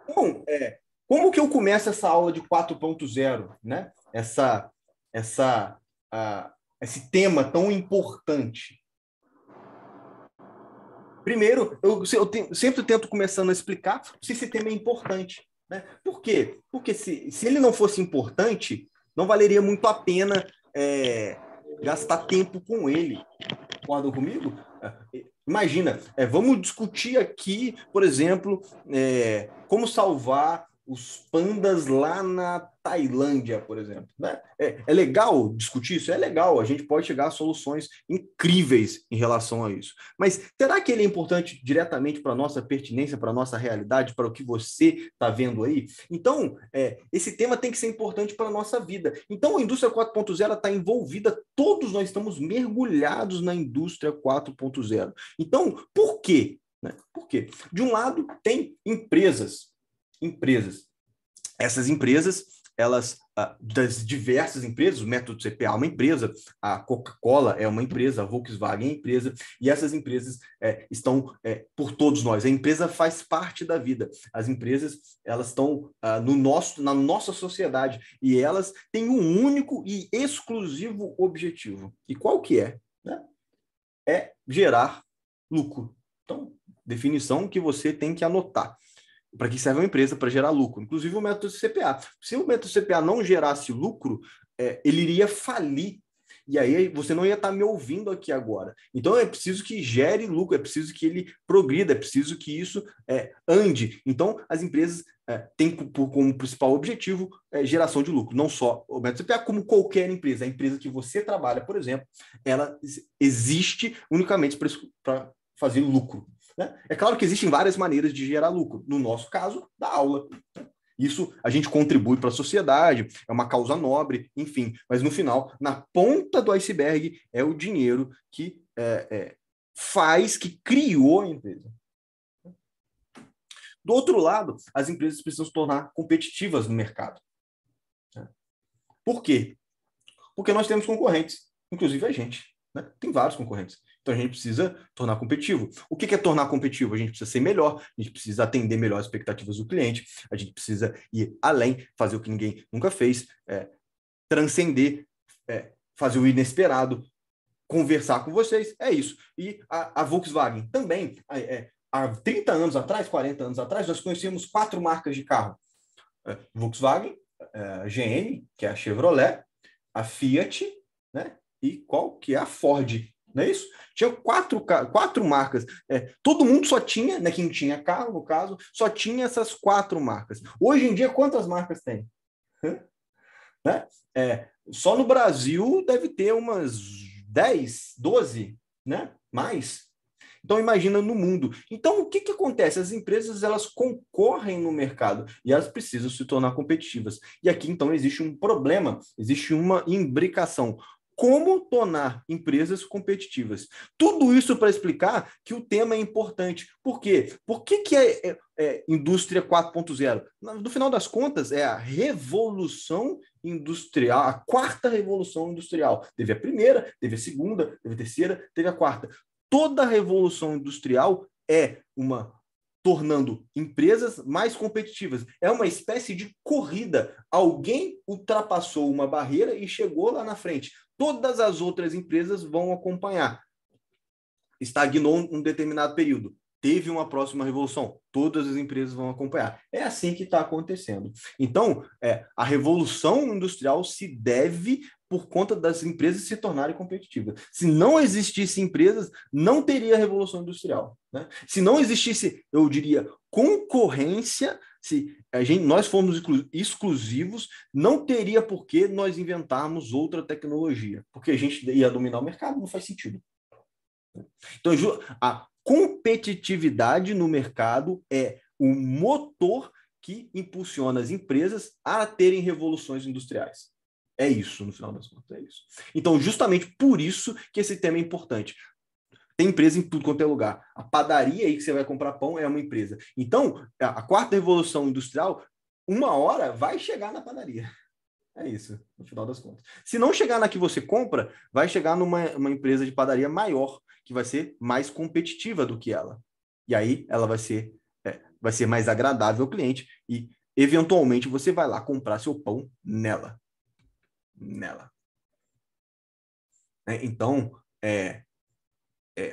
Bom, como que eu começo essa aula de 4.0, né? Essa, esse tema tão importante. Primeiro, sempre tento começando a explicar se esse tema é importante, né? Por quê? Porque se ele não fosse importante, não valeria muito a pena gastar tempo com ele. Concordam comigo? Imagina, vamos discutir aqui, por exemplo, como salvar os pandas lá na Tailândia, por exemplo. Né? É legal discutir isso? É legal, a gente pode chegar a soluções incríveis em relação a isso. Mas será que ele é importante diretamente para a nossa pertinência, para a nossa realidade, para o que você está vendo aí? Então, esse tema tem que ser importante para a nossa vida. Então, a indústria 4.0 está envolvida, todos nós estamos mergulhados na indústria 4.0. Então, por quê? Né? Por quê? De um lado, tem empresas. Essas empresas, elas, das diversas empresas, o método CPA é uma empresa, a Coca-Cola é uma empresa, a Volkswagen é uma empresa, e essas empresas estão por todos nós. A empresa faz parte da vida. As empresas, elas estão na nossa sociedade, e elas têm um único e exclusivo objetivo. E qual que é? Né? É gerar lucro. Então, definição que você tem que anotar. Para que serve uma empresa? Para gerar lucro. Inclusive o método CPA. Se o método CPA não gerasse lucro, ele iria falir. E aí você não ia estar me ouvindo aqui agora. Então é preciso que gere lucro, é preciso que ele progrida, é preciso que isso ande. Então as empresas têm como principal objetivo geração de lucro. Não só o método CPA, como qualquer empresa. A empresa que você trabalha, por exemplo, ela existe unicamente para fazer lucro. Né? É claro que existem várias maneiras de gerar lucro. No nosso caso, da aula. Isso a gente contribui para a sociedade, é uma causa nobre, enfim. Mas no final, na ponta do iceberg, é o dinheiro que que criou a empresa. Do outro lado, as empresas precisam se tornar competitivas no mercado. Por quê? Porque nós temos concorrentes, inclusive a gente. Né? Tem vários concorrentes. Então a gente precisa tornar competitivo. O que é tornar competitivo? A gente precisa ser melhor, a gente precisa atender melhor as expectativas do cliente, a gente precisa ir além, fazer o que ninguém nunca fez, transcender, fazer o inesperado, conversar com vocês. É isso. E a Volkswagen também, há 30 anos atrás, 40 anos atrás, nós conhecíamos 4 marcas de carro. Volkswagen, a GM, que é a Chevrolet, a Fiat, né? E qual que é a Ford, não é isso? Tinha quatro marcas. Todo mundo só tinha, né, quem tinha carro, no caso, só tinha essas 4 marcas. Hoje em dia, quantas marcas tem? Né? Só no Brasil deve ter umas 10, 12, né? Mais. Então imagina no mundo. Então o que acontece? As empresas elas concorrem no mercado e elas precisam se tornar competitivas. E aqui então existe um problema, existe uma imbricação. Como tornar empresas competitivas? Tudo isso para explicar que o tema é importante. Por quê? Por que indústria 4.0? No final das contas, é a revolução industrial, a quarta revolução industrial. Teve a primeira, teve a segunda, teve a terceira, teve a quarta. Toda a revolução industrial é uma tornando empresas mais competitivas. É uma espécie de corrida. Alguém ultrapassou uma barreira e chegou lá na frente. Todas as outras empresas vão acompanhar. Estagnou um determinado período. Teve uma próxima revolução. Todas as empresas vão acompanhar. É assim que está acontecendo. Então, a revolução industrial se deve por conta das empresas se tornarem competitivas. Se não existissem empresas, não teria revolução industrial. Né? Se não existisse, eu diria, concorrência, se nós formos exclusivos, não teria por que nós inventarmos outra tecnologia, porque a gente ia dominar o mercado, não faz sentido. Então, a competitividade no mercado é o motor que impulsiona as empresas a terem revoluções industriais. É isso, no final das contas, é isso. Então, justamente por isso que esse tema é importante. Tem empresa em tudo quanto é lugar. A padaria aí que você vai comprar pão é uma empresa. Então, a quarta revolução industrial, uma hora vai chegar na padaria. É isso, no final das contas. Se não chegar na que você compra, vai chegar numa empresa de padaria maior, que vai ser mais competitiva do que ela. E aí ela vai ser vai ser mais agradável ao cliente e, eventualmente, você vai lá comprar seu pão nela. Então,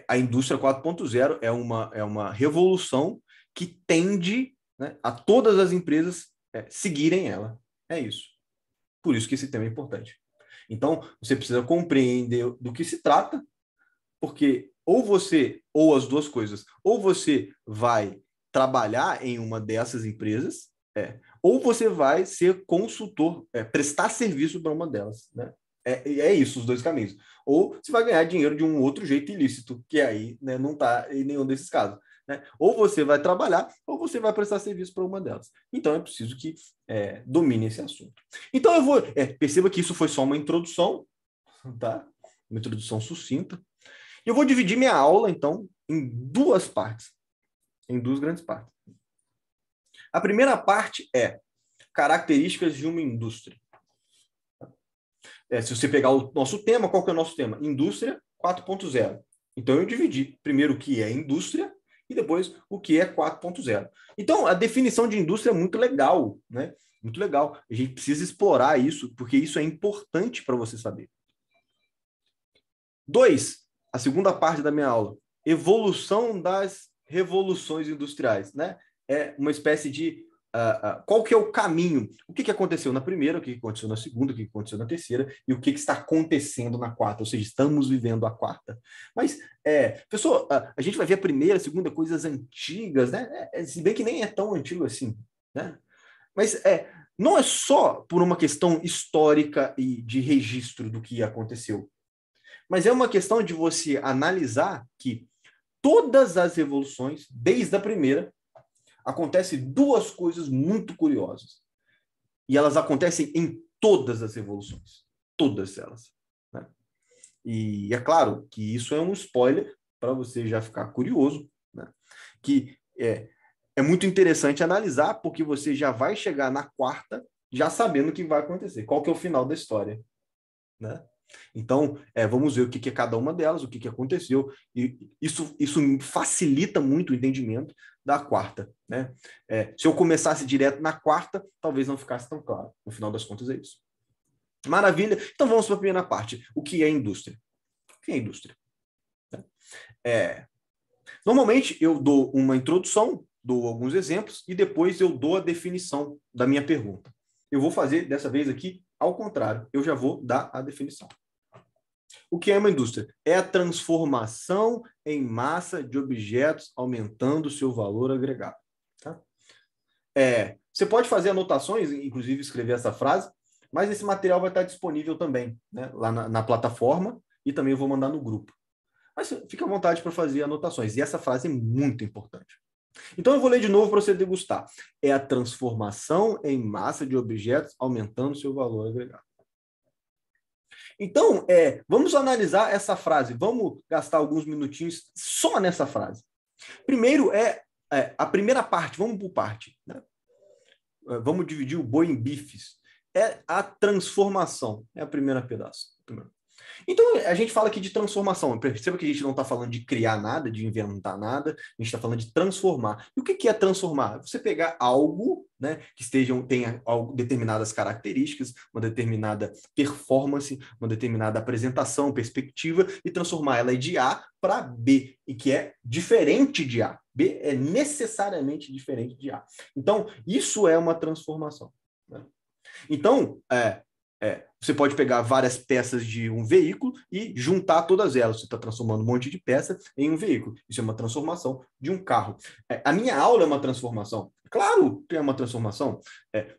a indústria 4.0 é uma revolução que tende, né, a todas as empresas seguirem ela. É isso. Por isso que esse tema é importante. Então, você precisa compreender do que se trata, porque ou as duas coisas, ou você vai trabalhar em uma dessas empresas, ou você vai ser consultor, prestar serviço para uma delas, né? É isso, os dois caminhos. Ou você vai ganhar dinheiro de um outro jeito ilícito, que aí, né, não está em nenhum desses casos. Né? Ou você vai trabalhar, ou você vai prestar serviço para uma delas. Então, é preciso que domine esse assunto. Então, eu vou... perceba que isso foi só uma introdução, tá? Uma introdução sucinta. E eu vou dividir minha aula, então, em duas partes. Em duas grandes partes. A primeira parte é características de uma indústria. Se você pegar o nosso tema, qual que é o nosso tema? Indústria 4.0. Então, eu dividi primeiro o que é indústria e depois o que é 4.0. Então, a definição de indústria é muito legal, né? Muito legal. A gente precisa explorar isso, porque isso é importante para você saber. 2, a segunda parte da minha aula, evolução das revoluções industriais, né? É uma espécie de qual que é o caminho? O que aconteceu na primeira, o que aconteceu na segunda, o que aconteceu na terceira e o que está acontecendo na quarta, ou seja, estamos vivendo a quarta. Mas, pessoal, a gente vai ver a primeira, a segunda, coisas antigas, né? Se bem que nem é tão antigo assim, né? Mas não é só por uma questão histórica e de registro do que aconteceu, mas é uma questão de você analisar que todas as revoluções, desde a primeira, acontecem duas coisas muito curiosas. E elas acontecem em todas as revoluções. Todas elas. Né? E é claro que isso é um spoiler para você já ficar curioso. Né? Que é muito interessante analisar, porque você já vai chegar na quarta já sabendo o que vai acontecer. Qual que é o final da história. Né? Então, vamos ver o que é cada uma delas, o que aconteceu, e isso facilita muito o entendimento da quarta. Né? Se eu começasse direto na quarta, talvez não ficasse tão claro. No final das contas, é isso. Maravilha. Então, vamos para a primeira parte. O que é indústria? O que é indústria? Normalmente, eu dou uma introdução, dou alguns exemplos, e depois eu dou a definição da minha pergunta. Eu vou fazer, dessa vez aqui, ao contrário. Eu já vou dar a definição. O que é uma indústria? É a transformação em massa de objetos, aumentando o seu valor agregado. Tá? Você pode fazer anotações, inclusive escrever essa frase, mas esse material vai estar disponível também, né, lá na plataforma, e também eu vou mandar no grupo. Mas fica à vontade para fazer anotações. E essa frase é muito importante. Então eu vou ler de novo para você degustar. É a transformação em massa de objetos, aumentando o seu valor agregado. Então, vamos analisar essa frase. Vamos gastar alguns minutinhos só nessa frase. Primeiro a primeira parte, vamos por parte. Né? Vamos dividir o boi em bifes. É a transformação. É a primeira pedaço. Então, a gente fala aqui de transformação. Perceba que a gente não está falando de criar nada, de inventar nada, a gente está falando de transformar. E o que é transformar? Você pegar algo, né, que tenha determinadas características, uma determinada performance, uma determinada apresentação, perspectiva, e transformar ela de A para B, e que é diferente de A. B é necessariamente diferente de A. Então, isso é uma transformação. Né? Então, você pode pegar várias peças de um veículo e juntar todas elas. Você está transformando um monte de peça em um veículo. Isso é uma transformação de um carro. A minha aula é uma transformação. Claro que é uma transformação.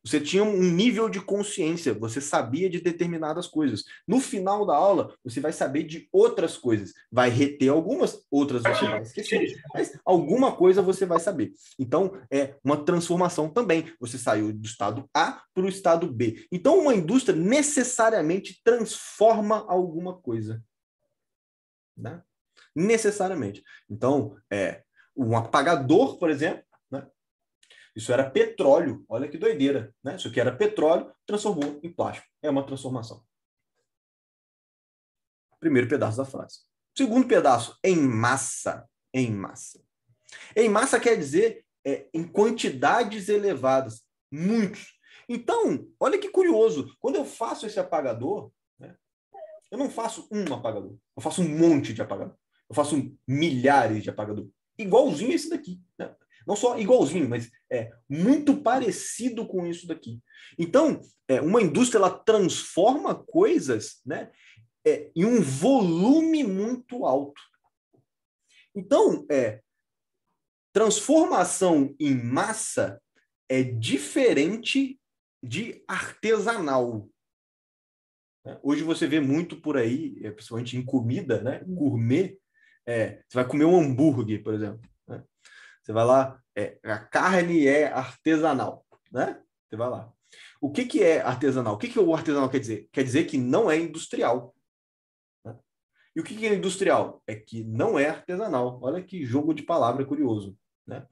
Você tinha um nível de consciência, você sabia de determinadas coisas. No final da aula, você vai saber de outras coisas. Vai reter algumas, outras você vai esquecer, mas alguma coisa você vai saber. Então, é uma transformação também. Você saiu do estado A para o estado B. Então, uma indústria necessariamente transforma alguma coisa. Né? Necessariamente. Então, um apagador, por exemplo, né? Isso era petróleo. Olha que doideira. Né? Isso aqui era petróleo, transformou em plástico. É uma transformação. Primeiro pedaço da frase. Segundo pedaço, em massa. Em massa. Em massa quer dizer em quantidades elevadas, muitos. Então, olha que curioso, quando eu faço esse apagador, né, eu não faço um apagador, eu faço um monte de apagador, eu faço milhares de apagador, igualzinho esse daqui, né? Não só igualzinho, mas muito parecido com isso daqui. Então, uma indústria ela transforma coisas, né, em um volume muito alto. Então, transformação em massa é diferente de artesanal. Hoje você vê muito por aí, principalmente em comida, né, gourmet. Você vai comer um hambúrguer, por exemplo, né? Você vai lá, a carne é artesanal, né? Você vai lá. O que é artesanal? O que o artesanal quer dizer? Quer dizer que não é industrial. Né? E o que é industrial? É que não é artesanal. Olha que jogo de palavra curioso. Né?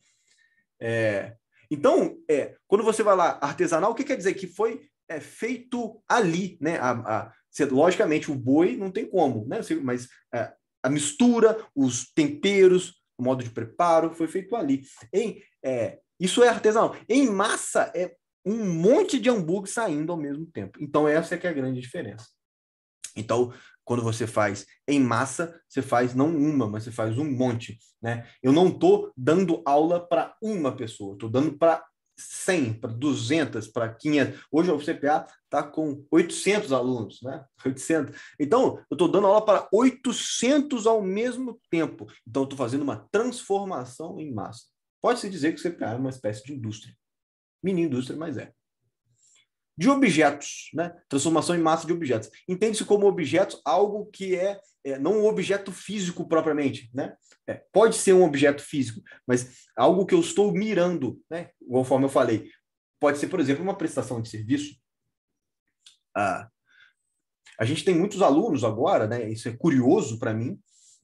Então, quando você vai lá, artesanal, o que quer dizer? Que foi feito ali. Né? Logicamente, o boi não tem como, né? Mas a mistura, os temperos, o modo de preparo foi feito ali. Isso é artesanal. Em massa, é um monte de hambúrguer saindo ao mesmo tempo. Então, essa é que é a grande diferença. Então, quando você faz em massa, você faz não uma, mas você faz um monte. Né? Eu não estou dando aula para uma pessoa, estou dando para 100, para 200, para 500. Hoje o CPA está com 800 alunos, né? 800. Então, eu estou dando aula para 800 ao mesmo tempo. Então, eu estou fazendo uma transformação em massa. Pode-se dizer que o CPA é uma espécie de indústria. Mini indústria, mas é. De objetos, né? Transformação em massa de objetos. Entende-se como objetos algo que não um objeto físico propriamente, né? Pode ser um objeto físico, mas algo que eu estou mirando, né? Conforme eu falei. Pode ser, por exemplo, uma prestação de serviço. A gente tem muitos alunos agora, né? Isso é curioso para mim,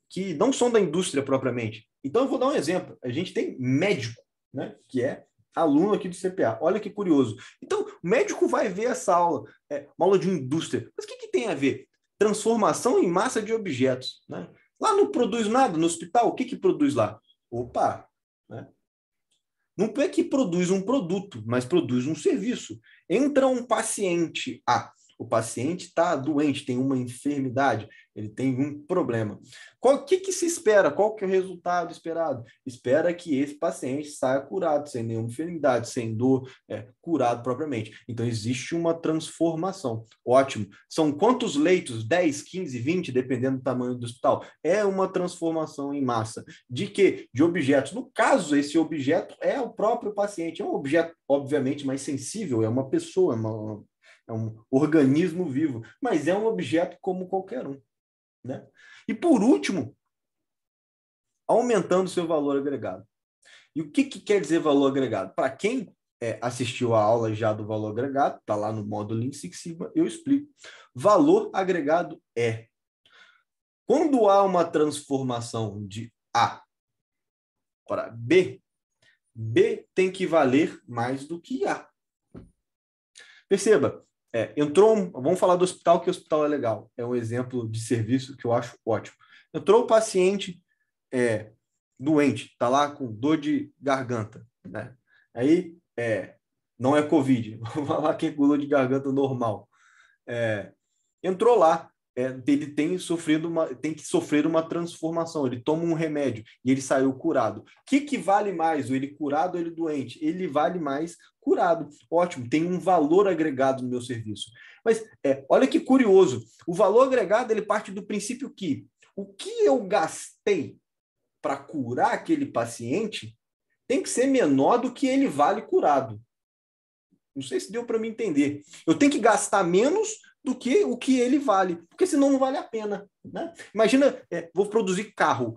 que não são da indústria propriamente. Então, eu vou dar um exemplo. A gente tem médico, né? Que é aluno aqui do CPA. Olha que curioso. Então, o médico vai ver essa aula, uma aula de indústria. Mas o que tem a ver? Transformação em massa de objetos. Né? Lá não produz nada no hospital. O que produz lá? Opa! Né? Não é que produz um produto, mas produz um serviço. Entra um paciente. O paciente está doente, tem uma enfermidade, ele tem um problema. O que se espera? Qual que é o resultado esperado? Espera que esse paciente saia curado, sem nenhuma enfermidade, sem dor, curado propriamente. Então, existe uma transformação. Ótimo. São quantos leitos? 10, 15, 20, dependendo do tamanho do hospital. É uma transformação em massa. De quê? De objetos. No caso, esse objeto é o próprio paciente. É um objeto, obviamente, mais sensível, é uma pessoa, é um organismo vivo, mas é um objeto como qualquer um. Né? E, por último, aumentando seu valor agregado. E o que quer dizer valor agregado? Para quem assistiu a aula já do valor agregado, está lá no módulo Lean Six Sigma, eu explico. Valor agregado quando há uma transformação de A para B, B tem que valer mais do que A. Perceba, vamos falar do hospital, que o hospital é legal. É um exemplo de serviço que eu acho ótimo. Entrou o paciente doente, está lá com dor de garganta. Né? Aí, não é Covid, vamos falar que é com dor de garganta normal. Entrou lá, ele tem que sofrer uma transformação, ele toma um remédio e ele saiu curado. O que vale mais, ele curado ou ele doente? Ele vale mais curado. Ótimo, tem um valor agregado no meu serviço. Mas olha que curioso, o valor agregado ele parte do princípio que o que eu gastei para curar aquele paciente tem que ser menor do que ele vale curado. Não sei se deu para me entender. Eu tenho que gastar menos do que o que ele vale, porque senão não vale a pena. Né? Imagina, vou produzir carro.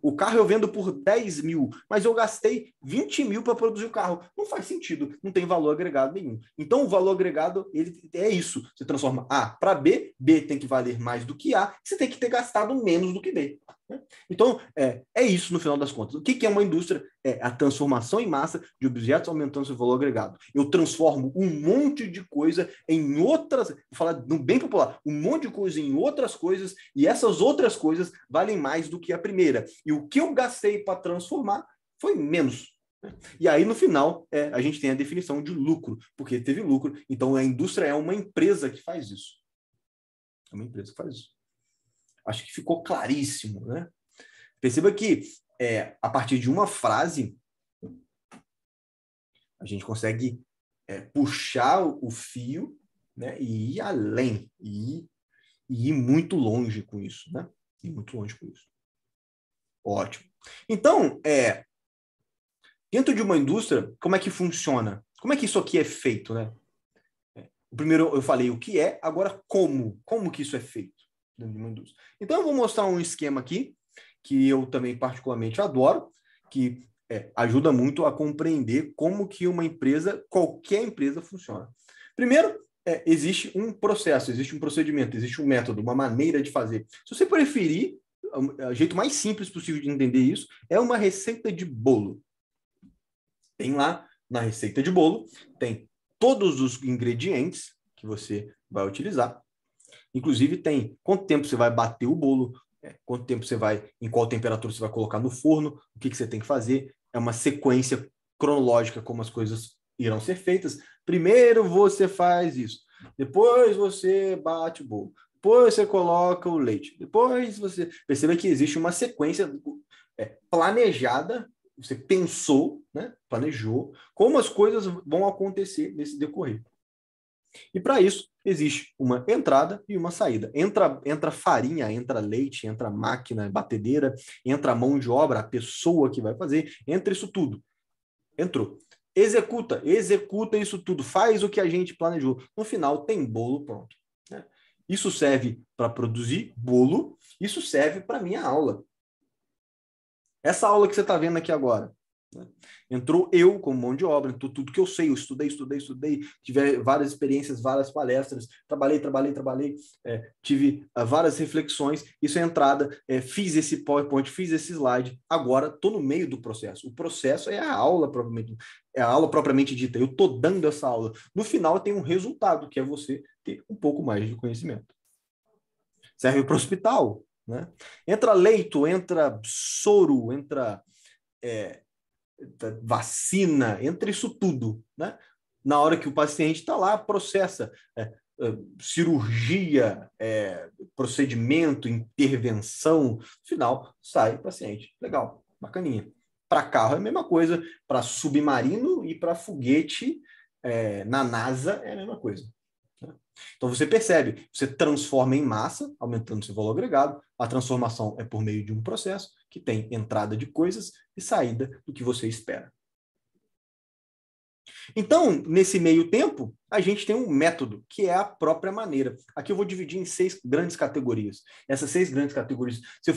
O carro eu vendo por 10 mil, mas eu gastei 20 mil para produzir o carro. Não faz sentido, não tem valor agregado nenhum. Então, o valor agregado ele é isso. Você transforma A para B, B tem que valer mais do que A, você tem que ter gastado menos do que B. Né? Então, é isso no final das contas. O que é uma indústria? É a transformação em massa de objetos aumentando seu valor agregado. Eu transformo um monte de coisa em outras, vou falar no bem popular, um monte de coisa em outras coisas, e essas outras coisas valem mais do que a primeira. E o que eu gastei para transformar foi menos. E aí, no final, a gente tem a definição de lucro, porque teve lucro. Então, a indústria é uma empresa que faz isso. É uma empresa que faz isso. Acho que ficou claríssimo, né? Perceba que, a partir de uma frase, a gente consegue puxar o fio, né, e ir além, e ir muito longe com isso, né? Ir muito longe com isso. Ótimo. Então, dentro de uma indústria, como é que funciona? Como é que isso aqui é feito, né? O primeiro eu falei o que é, agora como? Como que isso é feito dentro de uma indústria? Então, eu vou mostrar um esquema aqui, que eu também particularmente adoro, que ajuda muito a compreender como que uma empresa, qualquer empresa, funciona. Primeiro, existe um processo, existe um procedimento, existe um método, uma maneira de fazer. Se você preferir, o jeito mais simples possível de entender isso é uma receita de bolo. Tem lá na receita de bolo, tem todos os ingredientes que você vai utilizar. Inclusive tem quanto tempo você vai bater o bolo, quanto tempo você vai, em qual temperatura você vai colocar no forno, o que você tem que fazer. É uma sequência cronológica como as coisas irão ser feitas. Primeiro você faz isso, depois você bate o bolo, depois você coloca o leite, depois você... Perceba que existe uma sequência planejada, você pensou, né, planejou como as coisas vão acontecer nesse decorrer. E para isso, existe uma entrada e uma saída. Entra farinha, entra leite, entra máquina, batedeira, entra mão de obra, a pessoa que vai fazer, entra isso tudo. Entrou. Executa isso tudo, faz o que a gente planejou. No final, tem bolo pronto. Né? Isso serve para produzir bolo, isso serve para minha aula. Essa aula que você está vendo aqui agora, né? Entrou eu como mão de obra, entrou tudo que eu sei, eu estudei, tive várias experiências, várias palestras, trabalhei, tive várias reflexões, isso é entrada, fiz esse PowerPoint, fiz esse slide, agora estou no meio do processo. O processo é a aula propriamente dita, eu estou dando essa aula. No final tem um resultado, que é você ter um pouco mais de conhecimento. Serve para o hospital, né? Entra leito, entra soro, entra vacina, entra isso tudo, né? Na hora que o paciente está lá, processa cirurgia, procedimento, intervenção, no final sai o paciente. Legal, bacaninha. Para carro é a mesma coisa, para submarino e para foguete na NASA é a mesma coisa. Então você percebe, você transforma em massa, aumentando seu valor agregado. A transformação é por meio de um processo que tem entrada de coisas e saída do que você espera. Então, nesse meio tempo, a gente tem um método, que é a própria maneira. Aqui eu vou dividir em 6 grandes categorias. Essas 6 grandes categorias, se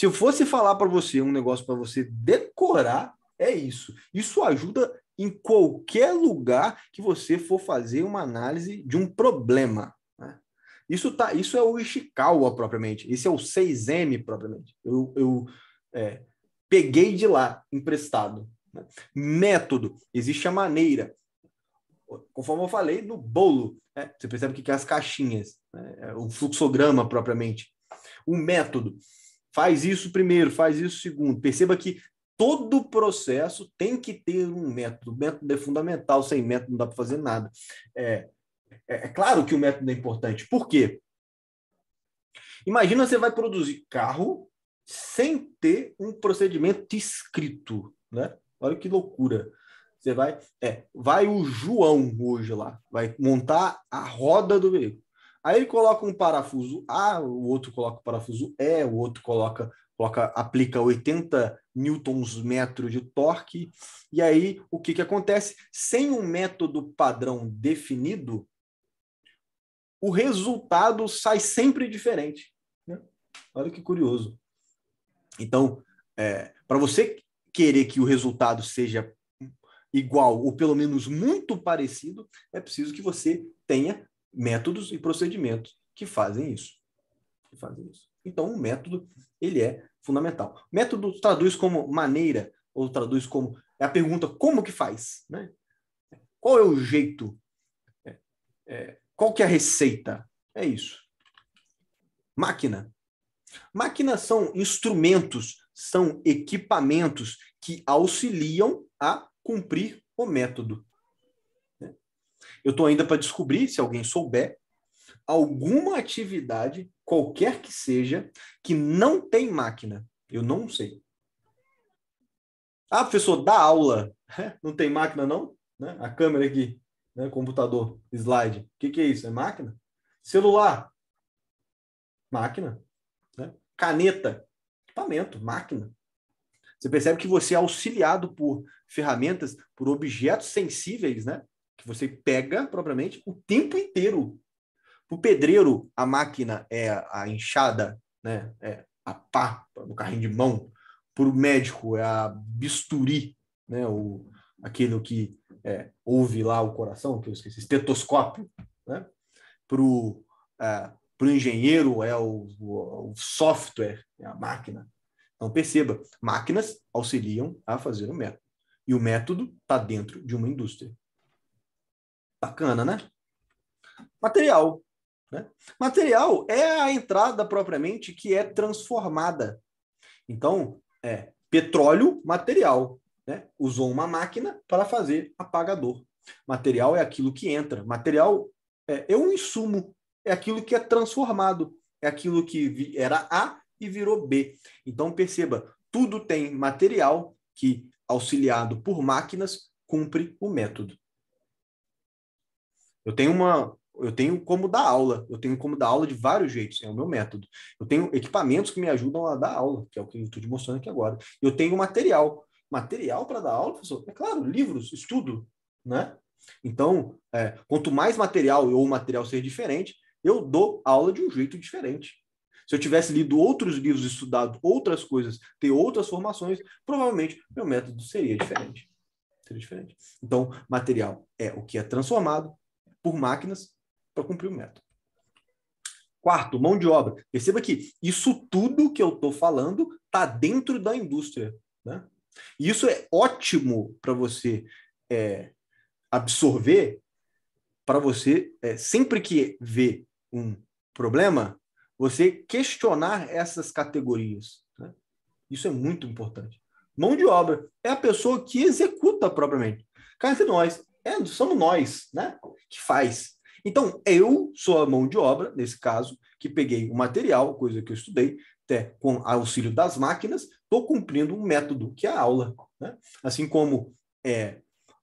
eu fosse falar para você um negócio para você decorar, é isso. Isso ajuda em qualquer lugar que você for fazer uma análise de um problema. Né? Isso é o Ishikawa propriamente. Esse é o 6M propriamente. Eu peguei de lá, emprestado. Né? Método, existe a maneira. Conforme eu falei, no bolo, né? Você percebe o que é as caixinhas, né? O fluxograma propriamente. O método, faz isso primeiro, faz isso segundo. Perceba que todo processo tem que ter um método. O método é fundamental, sem método não dá para fazer nada. É claro que o método é importante. Por quê? Imagina você vai produzir carro sem ter um procedimento escrito, né? Olha que loucura. Você vai o João hoje lá, vai montar a roda do veículo. Aí ele coloca um parafuso A, o outro coloca o parafuso E, o outro aplica 80 newtons-metro de torque. E aí, o que acontece? Sem um método padrão definido, o resultado sai sempre diferente. Né? Olha que curioso. Então, para você querer que o resultado seja igual ou pelo menos muito parecido, é preciso que você tenha métodos e procedimentos que fazem isso. Então, o método ele é fundamental. Método traduz como maneira, ou traduz como... É a pergunta, como que faz? Né? Qual é o jeito? Qual que é a receita? É isso. Máquina. Máquinas são instrumentos, são equipamentos que auxiliam a cumprir o método. Eu estou ainda para descobrir, se alguém souber, alguma atividade, qualquer que seja, que não tem máquina. Eu não sei. Ah, professor, dá aula. Não tem máquina, não? Né? A câmera aqui, né? Computador, slide. O que é isso? É máquina? Celular? Máquina. Né? Caneta? Equipamento, máquina. Você percebe que você é auxiliado por ferramentas, por objetos sensíveis, né? Que você pega propriamente o tempo inteiro. Para o pedreiro, a máquina é a enxada, né? É a pá no carrinho de mão. Para o médico, é a bisturi, né? Aquele que ouve lá o coração, que eu esqueci, estetoscópio. Né? Pro engenheiro, é o software, é a máquina. Então, perceba, máquinas auxiliam a fazer o método. E o método está dentro de uma indústria. Bacana, né? Material. Né? Material é a entrada propriamente que é transformada. Então, petróleo, material. Né? Usou uma máquina para fazer apagador. Material é aquilo que entra. Material é um insumo. É aquilo que é transformado. É aquilo que era A e virou B. Então, perceba, tudo tem material que, auxiliado por máquinas, cumpre o método. Eu tenho como dar aula. Eu tenho como dar aula de vários jeitos. É o meu método. Eu tenho equipamentos que me ajudam a dar aula, que é o que eu estou te mostrando aqui agora. Eu tenho material. Material para dar aula, professor? É claro, livros, estudo, né? Então, quanto mais material ou o material ser diferente, eu dou aula de um jeito diferente. Se eu tivesse lido outros livros, estudado outras coisas, ter outras formações, provavelmente meu método seria diferente. Seria diferente. Então, material é o que é transformado por máquinas para cumprir o método. Quarto, mão de obra. Perceba que isso tudo que eu estou falando está dentro da indústria. Né? E isso é ótimo para você absorver, para você, sempre que vê um problema, você questionar essas categorias. Né? Isso é muito importante. Mão de obra é a pessoa que executa propriamente. Cá entre nós, somos nós, né, que faz. Então, eu sou a mão de obra, nesse caso, que peguei o material, coisa que eu estudei, até com auxílio das máquinas, estou cumprindo um método, que é a aula. Né? Assim como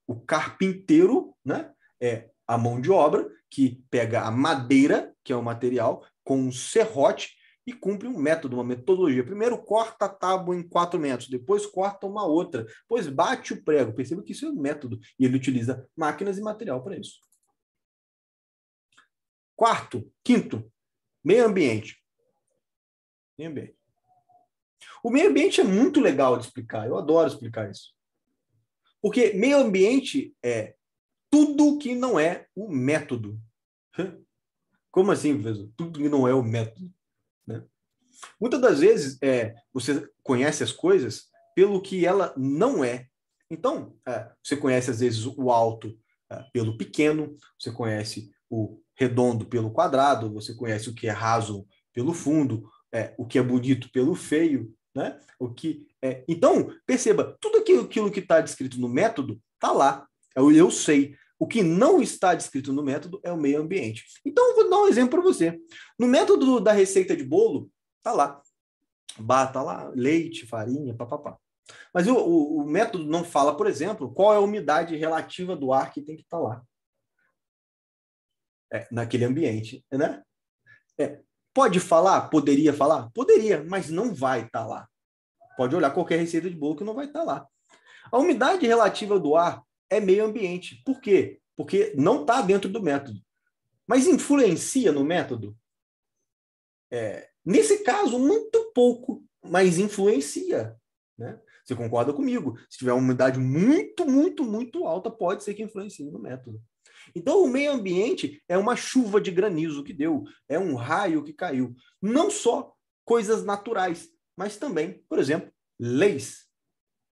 o carpinteiro, né, é a mão de obra, que pega a madeira, que é o material, com um serrote, e cumpre um método, uma metodologia. Primeiro corta a tábua em 4 metros, depois corta uma outra, depois bate o prego. Perceba que isso é um método, e ele utiliza máquinas e material para isso. Quinto, meio ambiente. Meio ambiente. O meio ambiente é muito legal de explicar, eu adoro explicar isso. Porque meio ambiente é tudo que não é o método. Como assim, professor? Tudo que não é o método. Né? Muitas das vezes você conhece as coisas pelo que ela não é. Então, você conhece às vezes o alto pelo pequeno, você conhece o redondo pelo quadrado, você conhece o que é raso pelo fundo, o que é bonito pelo feio, né? Então, perceba, tudo aquilo que está descrito no método está lá. Eu sei. O que não está descrito no método é o meio ambiente. Então, eu vou dar um exemplo para você. No método da receita de bolo, tá lá. Tá lá, leite, farinha, papapá. Mas o método não fala, por exemplo, qual é a umidade relativa do ar que tem que estar lá. Naquele ambiente, né? Pode falar? Poderia falar? Poderia, mas não vai estar lá. Pode olhar qualquer receita de bolo que não vai estar lá. A umidade relativa do ar é meio ambiente. Por quê? Porque não está dentro do método. Mas influencia no método? Nesse caso, muito pouco, mas influencia. Né? Você concorda comigo? Se tiver uma umidade muito, muito, muito alta, pode ser que influencie no método. Então, o meio ambiente é uma chuva de granizo que deu, é um raio que caiu. Não só coisas naturais, mas também, por exemplo, leis.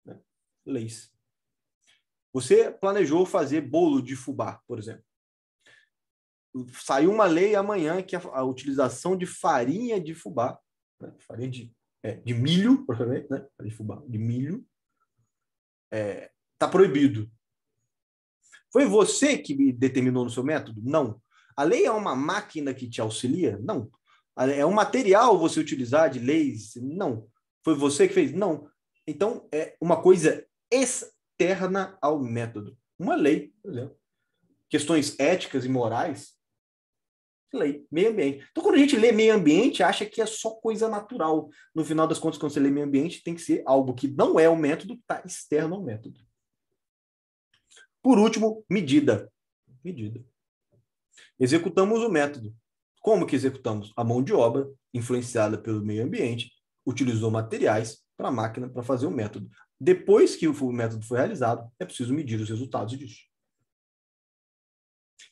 Né? Leis. Você planejou fazer bolo de fubá, por exemplo. Saiu uma lei amanhã que a utilização de farinha de fubá, né? Farinha de milho, provavelmente, né? De fubá, de milho, Está proibido. Foi você que determinou no seu método? Não. A lei é uma máquina que te auxilia? Não. É um material você utilizar de leis? Não. Foi você que fez? Não. Então, é uma coisa externa ao método. Uma lei, por exemplo. Questões éticas e morais, lei, meio ambiente. Então, quando a gente lê meio ambiente, acha que é só coisa natural. No final das contas, quando você lê meio ambiente, tem que ser algo que não é o método, que está externo ao método. Por último, medida. Medida. Executamos o método. Como que executamos? A mão de obra, influenciada pelo meio ambiente, utilizou materiais para a máquina para fazer o método. Depois que o método foi realizado, é preciso medir os resultados disso.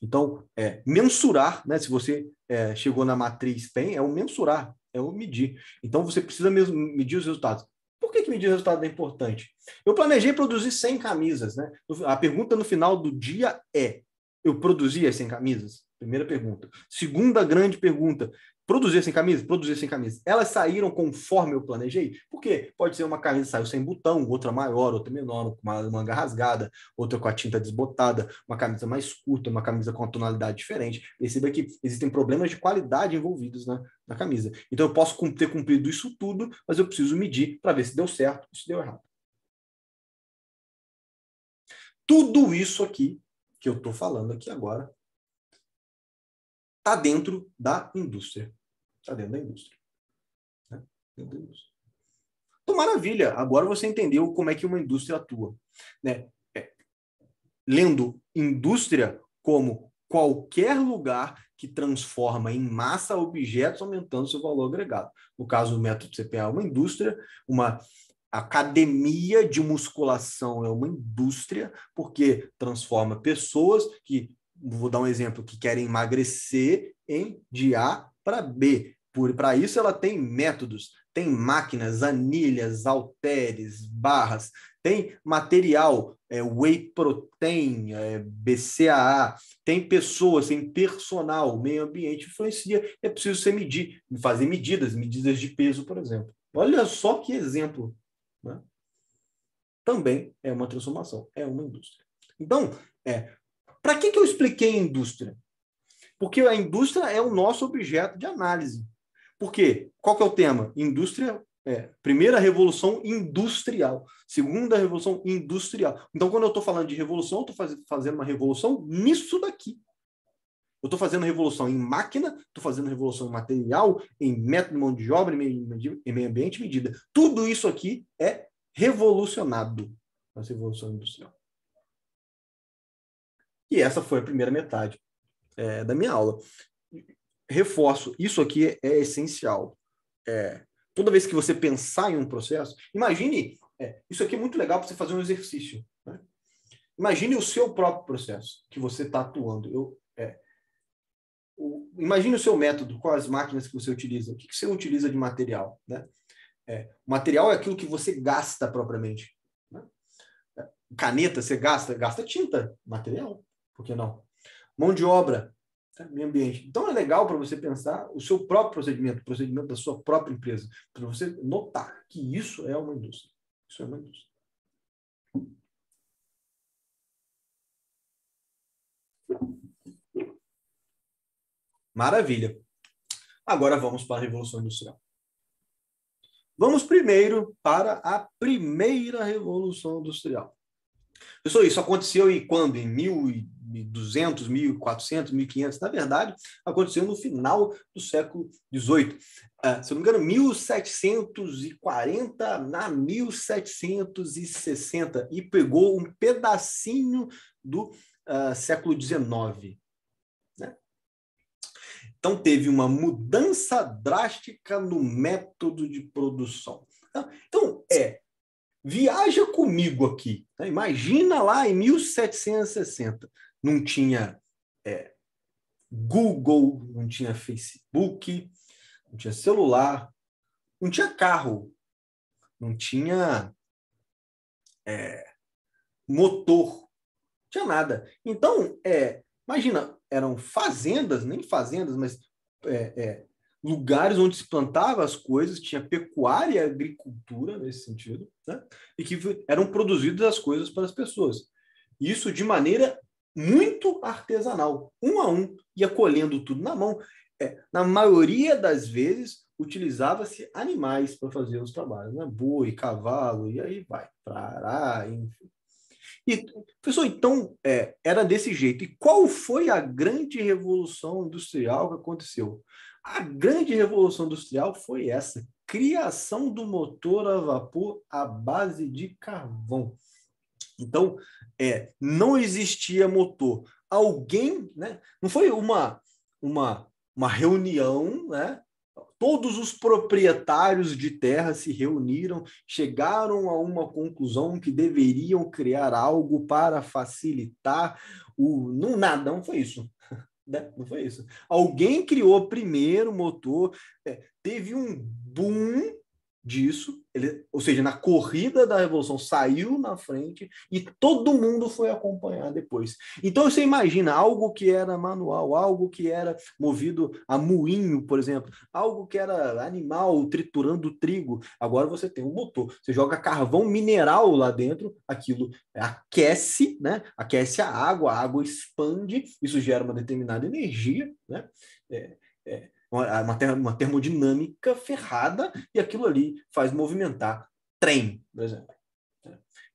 Então, mensurar, né? Se você chegou na matriz PEN, é o mensurar, é o medir. Então, você precisa mesmo medir os resultados. Por que medir o resultado é importante? Eu planejei produzir 100 camisas, né? A pergunta no final do dia é: eu produzi as 100 camisas? Primeira pergunta. Segunda grande pergunta: produzir 100 camisas? Produzir 100 camisas. Elas saíram conforme eu planejei? Por quê? Pode ser uma camisa que saiu sem botão, outra maior, outra menor, com uma manga rasgada, outra com a tinta desbotada, uma camisa mais curta, uma camisa com uma tonalidade diferente. Perceba que existem problemas de qualidade envolvidos na camisa. Então, eu posso ter cumprido isso tudo, mas eu preciso medir para ver se deu certo ou se deu errado. Tudo isso aqui que eu estou falando aqui agora está dentro da indústria. Está dentro da indústria. Né? Dentro da indústria. Então, maravilha. Agora você entendeu como é que uma indústria atua. Né? Lendo indústria como qualquer lugar que transforma em massa objetos, aumentando seu valor agregado. No caso do método CPA, é uma indústria, uma academia de musculação é uma indústria, porque transforma pessoas que, vou dar um exemplo, que querem emagrecer de A para B. Para isso, ela tem métodos, tem máquinas, anilhas, halteres, barras, tem material, whey protein, BCAA, tem pessoas, tem personal, o meio ambiente influencia, é preciso fazer medidas de peso, por exemplo. Olha só que exemplo. Né? Também é uma transformação, é uma indústria. Então, para que eu expliquei indústria? Porque a indústria é o nosso objeto de análise. Por quê? Qual que é o tema? Indústria, primeira revolução industrial, segunda revolução industrial. Então, quando eu estou falando de revolução, eu estou fazendo uma revolução nisso daqui. Eu estou fazendo revolução em máquina, estou fazendo revolução em material, em método de mão de obra, em meio ambiente, medida. Tudo isso aqui é revolucionado nessa revolução industrial. E essa foi a primeira metade da minha aula. Reforço, isso aqui é essencial. Toda vez que você pensar em um processo, imagine, isso aqui é muito legal para você fazer um exercício. Né? Imagine o seu próprio processo que você está atuando. Imagine o seu método, quais máquinas que você utiliza, o que você utiliza de material. Né? O material é aquilo que você gasta propriamente. Né? Caneta, você gasta tinta, material, por que não? Mão de obra, meio ambiente. Então é legal para você pensar o seu próprio procedimento, o procedimento da sua própria empresa, para você notar que isso é uma indústria. Isso é uma indústria. Maravilha. Agora vamos para a Revolução Industrial. Vamos primeiro para a primeira Revolução Industrial. Pessoal, isso aconteceu quando? Em 1200, 1400, 1500? Na verdade, aconteceu no final do século XVIII. Se eu não me engano, 1740 a 1760. E pegou um pedacinho do século XIX. Né? Então, teve uma mudança drástica no método de produção. Então, viaja comigo aqui. Né? Imagina lá em 1760. Não tinha Google, não tinha Facebook, não tinha celular, não tinha carro, não tinha motor, não tinha nada. Então, imagina, eram fazendas, nem fazendas, mas lugares onde se plantava as coisas, tinha pecuária e agricultura nesse sentido, né? E que eram produzidas as coisas para as pessoas. Isso de maneira muito artesanal, um a um, ia colhendo tudo na mão. Na maioria das vezes, utilizava-se animais para fazer os trabalhos, né? Boi, cavalo, e aí vai, pará, enfim. E, professor, então, era desse jeito. E qual foi a grande revolução industrial que aconteceu? A grande revolução industrial foi essa, criação do motor a vapor à base de carvão. Então, não existia motor. Alguém, né? Não foi uma reunião, né? Todos os proprietários de terra se reuniram, chegaram a uma conclusão que deveriam criar algo para facilitar o... Não, nada, não foi isso. Né? Não foi isso. Alguém criou primeiro o motor, teve um boom disso, ou seja, na corrida da Revolução saiu na frente e todo mundo foi acompanhar depois. Então você imagina algo que era manual, algo que era movido a moinho, por exemplo, algo que era animal triturando trigo. Agora você tem um motor, você joga carvão mineral lá dentro, aquilo aquece, né? Aquece a água expande, isso gera uma determinada energia, né? Uma termodinâmica ferrada, e aquilo ali faz movimentar trem, por exemplo.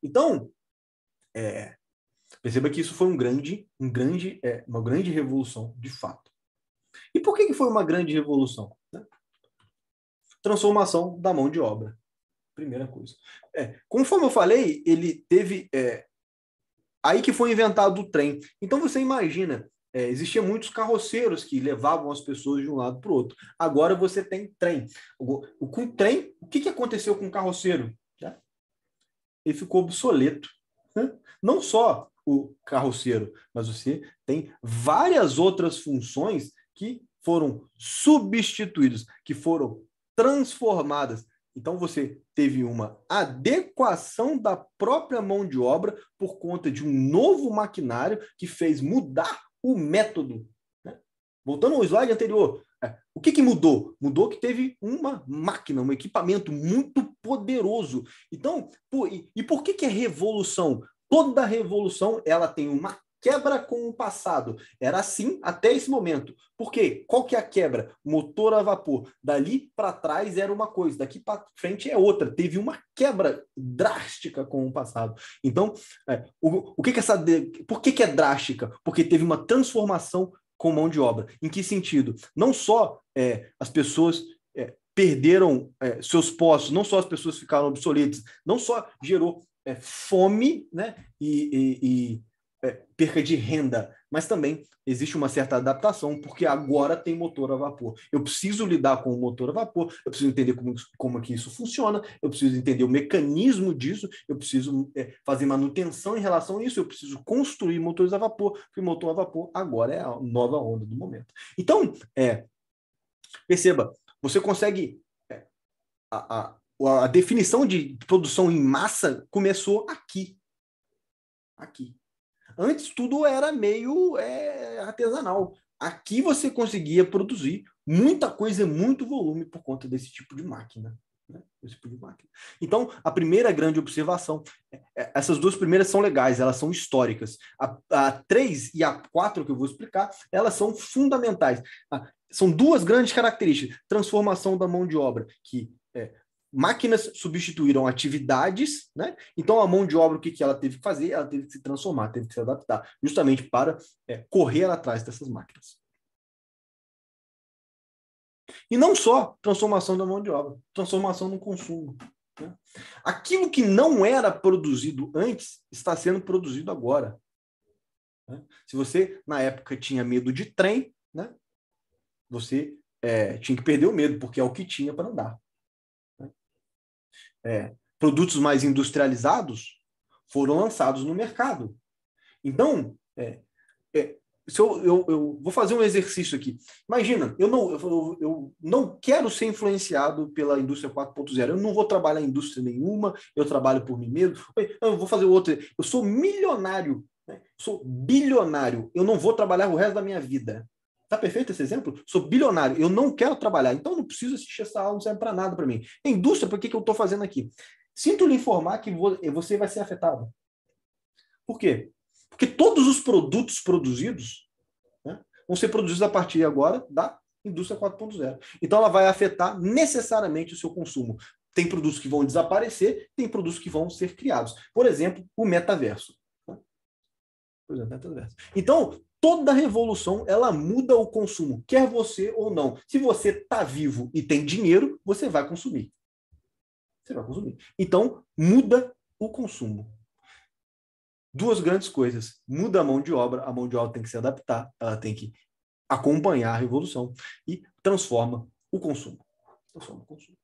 Então, perceba que isso foi uma grande revolução, de fato. E por que foi uma grande revolução? Né? Transformação da mão de obra. Primeira coisa. Conforme eu falei, ele teve... aí que foi inventado o trem. Então, você imagina... existiam muitos carroceiros que levavam as pessoas de um lado para o outro. Agora você tem trem. Com o trem, o que aconteceu com o carroceiro? Ele ficou obsoleto. Não só o carroceiro, mas você tem várias outras funções que foram substituídas, que foram transformadas. Então, você teve uma adequação da própria mão de obra por conta de um novo maquinário que fez mudar o método. Né? Voltando ao slide anterior, o que mudou? Mudou que teve uma máquina, um equipamento muito poderoso. Então, por que é revolução? Toda revolução ela tem uma quebra com o passado. Era assim até esse momento. Por quê? Qual que é a quebra? Motor a vapor. Dali para trás era uma coisa, daqui para frente é outra. Teve uma quebra drástica com o passado. Então, por que é drástica? Porque teve uma transformação com mão de obra. Em que sentido? Não só as pessoas perderam seus postos, não só as pessoas ficaram obsoletas, não só gerou fome, né, e perca de renda, mas também existe uma certa adaptação, porque agora tem motor a vapor. Eu preciso lidar com o motor a vapor, eu preciso entender como é que isso funciona, eu preciso entender o mecanismo disso, eu preciso fazer manutenção em relação a isso, eu preciso construir motores a vapor, porque motor a vapor agora é a nova onda do momento. Então, perceba, você consegue... a definição de produção em massa começou aqui. Antes tudo era meio artesanal. Aqui você conseguia produzir muita coisa, muito volume por conta desse tipo de máquina. Né? Esse tipo de máquina. Então, a primeira grande observação, essas duas primeiras são legais, elas são históricas. A 3 e a 4 que eu vou explicar, elas são fundamentais. São duas grandes características. Transformação da mão de obra, que máquinas substituíram atividades, né? Então a mão de obra, o que ela teve que fazer? Ela teve que se transformar, teve que se adaptar, justamente para correr atrás dessas máquinas. E não só transformação da mão de obra, transformação no consumo. Né? Aquilo que não era produzido antes está sendo produzido agora. Né? Se você, na época, tinha medo de trem, né? Você tinha que perder o medo, porque é o que tinha para andar. Produtos mais industrializados foram lançados no mercado. Então, se eu vou fazer um exercício aqui. Imagina, eu não quero ser influenciado pela indústria 4.0. Eu não vou trabalhar em indústria nenhuma, eu trabalho por mim mesmo. Eu vou fazer outro. Eu sou milionário, né? Sou bilionário. Eu não vou trabalhar o resto da minha vida. Tá perfeito esse exemplo? Sou bilionário, eu não quero trabalhar, então não preciso assistir essa aula, não serve para nada para mim. A indústria, por que eu estou fazendo aqui? Sinto lhe informar que você vai ser afetado. Por quê? Porque todos os produtos produzidos, né, vão ser produzidos a partir agora da indústria 4.0. Então ela vai afetar necessariamente o seu consumo. Tem produtos que vão desaparecer, tem produtos que vão ser criados. Por exemplo, o metaverso. Então, toda revolução, ela muda o consumo, quer você ou não. Se você está vivo e tem dinheiro, você vai consumir. Você vai consumir. Então, muda o consumo. Duas grandes coisas. Muda a mão de obra tem que se adaptar, ela tem que acompanhar a revolução e transforma o consumo. Transforma o consumo.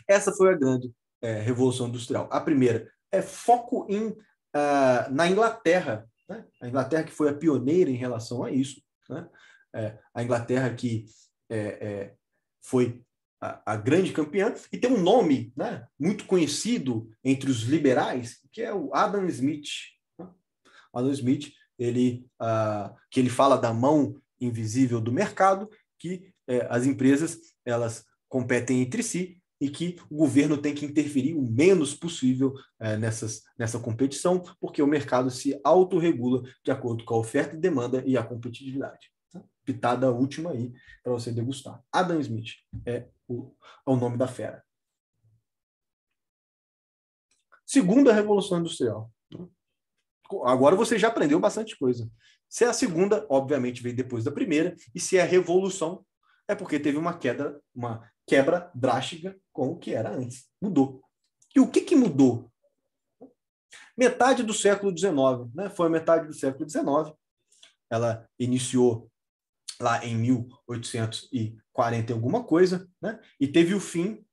Essa foi a grande revolução industrial. A primeira é foco na Inglaterra, né? A Inglaterra que foi a pioneira em relação a isso, né? A Inglaterra que foi a grande campeã e tem um nome, né, muito conhecido entre os liberais, que é o Adam Smith. Né? Adam Smith, que ele fala da mão invisível do mercado, que as empresas elas competem entre si e que o governo tem que interferir o menos possível nessa competição, porque o mercado se autorregula de acordo com a oferta e demanda e a competitividade. Tá? Pitada última aí para você degustar. Adam Smith é o nome da fera. Segunda revolução industrial. Agora você já aprendeu bastante coisa. Se é a segunda, obviamente, veio depois da primeira, e se é a revolução, é porque teve uma quebra drástica com o que era antes. Mudou. E o que mudou? Metade do século XIX, né? Foi a metade do século XIX. Ela iniciou lá em 1840 e alguma coisa, né? E teve o fim,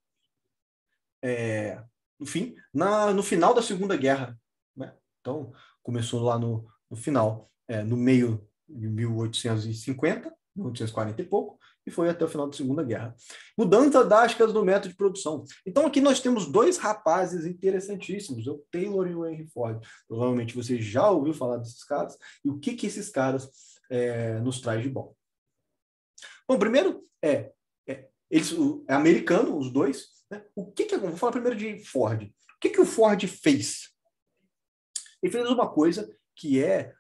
no final da Segunda Guerra. Né? Então, começou lá no final, no meio de 1850, 1840 e pouco, e foi até o final da Segunda Guerra. Mudanças drásticas no método de produção. Então, aqui nós temos dois rapazes interessantíssimos, o Taylor e o Henry Ford. Provavelmente você já ouviu falar desses caras, e o que esses caras nos traz de bom. Bom, primeiro, eles, é americano, os dois. Né? Vou falar primeiro de Ford. O que o Ford fez? Ele fez uma coisa que é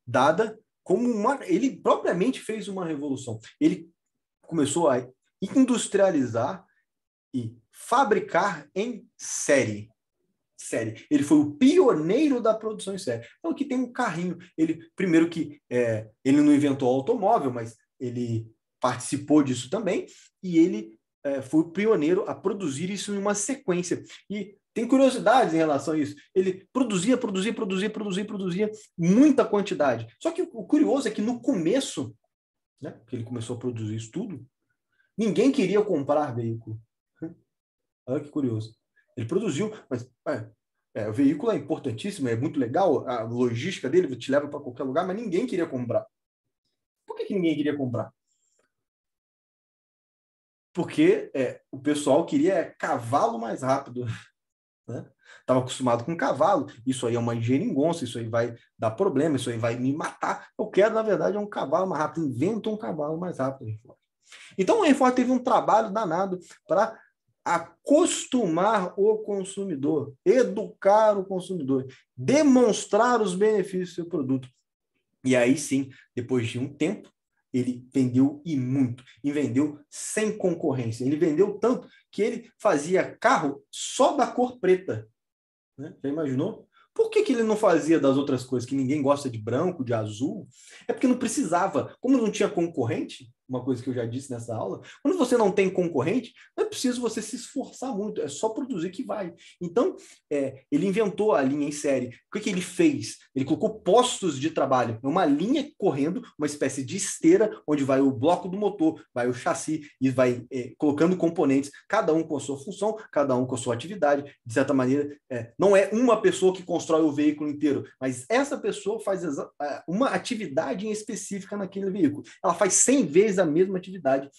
dada como ele propriamente fez uma revolução. Ele começou a industrializar e fabricar em série. Ele foi o pioneiro da produção em série. Então aqui tem um carrinho. Primeiro que ele não inventou o automóvel, mas ele participou disso também, e ele foi o pioneiro a produzir isso em uma sequência. E tem curiosidades em relação a isso. Ele produzia muita quantidade. Só que o curioso é que no começo, né, que ele começou a produzir isso tudo, ninguém queria comprar veículo. Olha que curioso. Ele produziu, mas o veículo é importantíssimo, é muito legal, a logística dele te leva para qualquer lugar, mas ninguém queria comprar. Por que ninguém queria comprar? Porque o pessoal queria cavalo mais rápido. Estava acostumado com cavalo, isso aí é uma geringonça, isso aí vai dar problema, isso aí vai me matar. Eu quero, na verdade, um cavalo mais rápido. Inventa um cavalo mais rápido. Então, o Henry Ford teve um trabalho danado para acostumar o consumidor, educar o consumidor, demonstrar os benefícios do seu produto. E aí sim, depois de um tempo, ele vendeu e muito, e vendeu sem concorrência. Ele vendeu tanto que ele fazia carro só da cor preta. Né? Já imaginou? Por que ele não fazia das outras cores, que ninguém gosta de branco, de azul? É porque não precisava. Como não tinha concorrente, uma coisa que eu já disse nessa aula, quando você não tem concorrente, não é preciso você se esforçar muito, é só produzir que vai. Então, ele inventou a linha em série. O que ele fez? Ele colocou postos de trabalho, uma linha correndo, uma espécie de esteira, onde vai o bloco do motor, vai o chassi, e vai colocando componentes, cada um com a sua função, cada um com a sua atividade. De certa maneira, não é uma pessoa que constrói o veículo inteiro, mas essa pessoa faz uma atividade em específica naquele veículo. Ela faz 100 vezes a mesma atividade